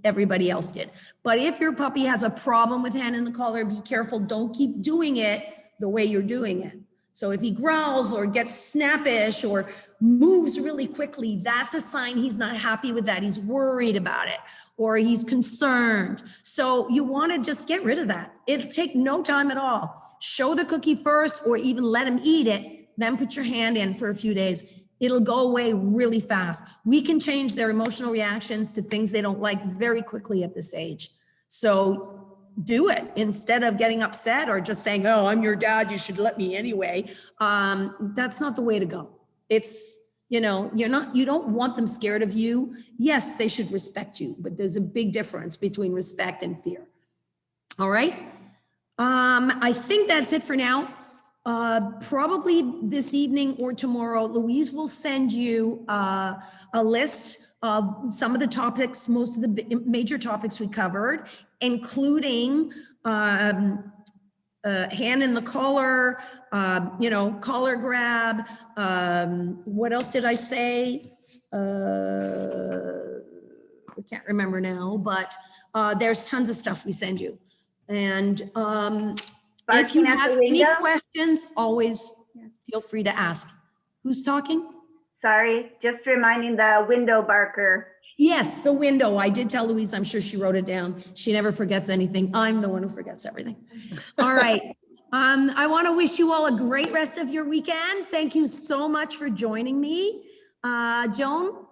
everybody else did. But if your puppy has a problem with hand in the collar, be careful, don't keep doing it the way you're doing it. So if he growls or gets snappish or moves really quickly, that's a sign he's not happy with that. He's worried about it or he's concerned. So you want to just get rid of that. It'll take no time at all. Show the cookie first or even let him eat it, then put your hand in for a few days. It'll go away really fast. We can change their emotional reactions to things they don't like very quickly at this age. So do it instead of getting upset or just saying, oh, I'm your dad, you should let me anyway. That's not the way to go. It's, you know, you don't want them scared of you. Yes, they should respect you, but there's a big difference between respect and fear. All right. I think that's it for now. Probably this evening or tomorrow, Louise will send you a list of some of the topics, most of the major topics we covered, including hand in the collar, you know, collar grab. What else did I say? I can't remember now, but there's tons of stuff we send you. And if you have any questions, always feel free to ask. Who's talking? Sorry, just reminding the window barker. Yes, the window. I did tell Louise, I'm sure she wrote it down. She never forgets anything. I'm the one who forgets everything. All right. I want to wish you all a great rest of your weekend. Thank you so much for joining me. Joan?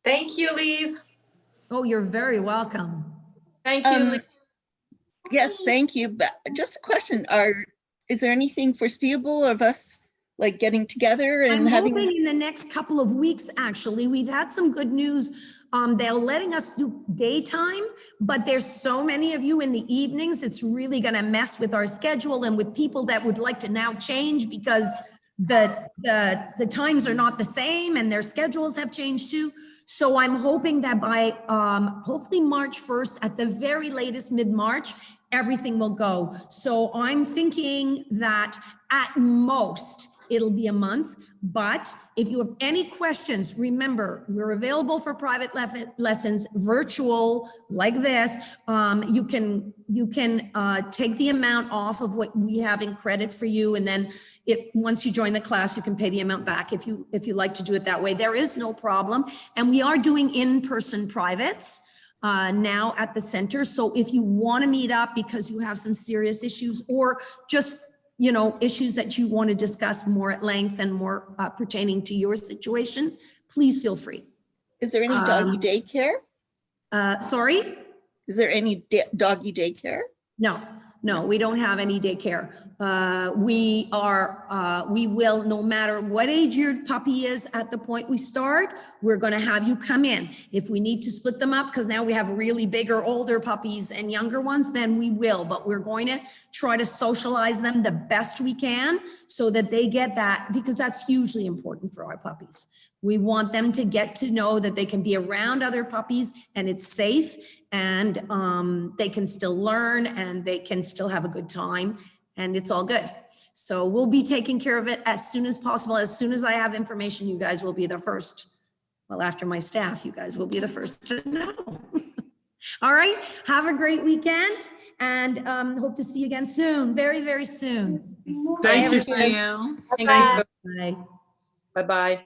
Thank you, Lise. Oh, you're very welcome. Thank you, Lise. Yes, thank you. But just a question, is there anything foreseeable of us like getting together and I'm having? hoping in the next couple of weeks, actually. We've had some good news. They're letting us do daytime, but there's so many of you in the evenings, it's really gonna mess with our schedule and with people that would like to now change because the times are not the same and their schedules have changed too. So I'm hoping that by hopefully March 1st, at the very latest mid-March, everything will go. So I'm thinking that at most, it'll be a month, but if you have any questions, remember, we're available for private lessons, virtual, like this. You can take the amount off of what we have in credit for you, and then once you join the class, you can pay the amount back if you like to do it that way. There is no problem, and we are doing in-person privates now at the center. So if you want to meet up because you have some serious issues or just, you know, issues that you want to discuss more at length and more pertaining to your situation, please feel free. Is there any doggy daycare? Sorry? Is there any doggy daycare? No, we don't have any daycare. We will, no matter what age your puppy is at the point we start, we're going to have you come in. If we need to split them up, because now we have really bigger, older puppies and younger ones, then we will. But we're going to try to socialize them the best we can so that they get that, because that's hugely important for our puppies. We want them to get to know that they can be around other puppies and it's safe, and they can still learn and they can still have a good time, and it's all good. So we'll be taking care of it as soon as possible. As soon as I have information, you guys will be the first. Well, after my staff, you guys will be the first to know. All right. Have a great weekend, and hope to see you again soon. Very, very soon. Thank you. Thank you. Bye. Bye-bye.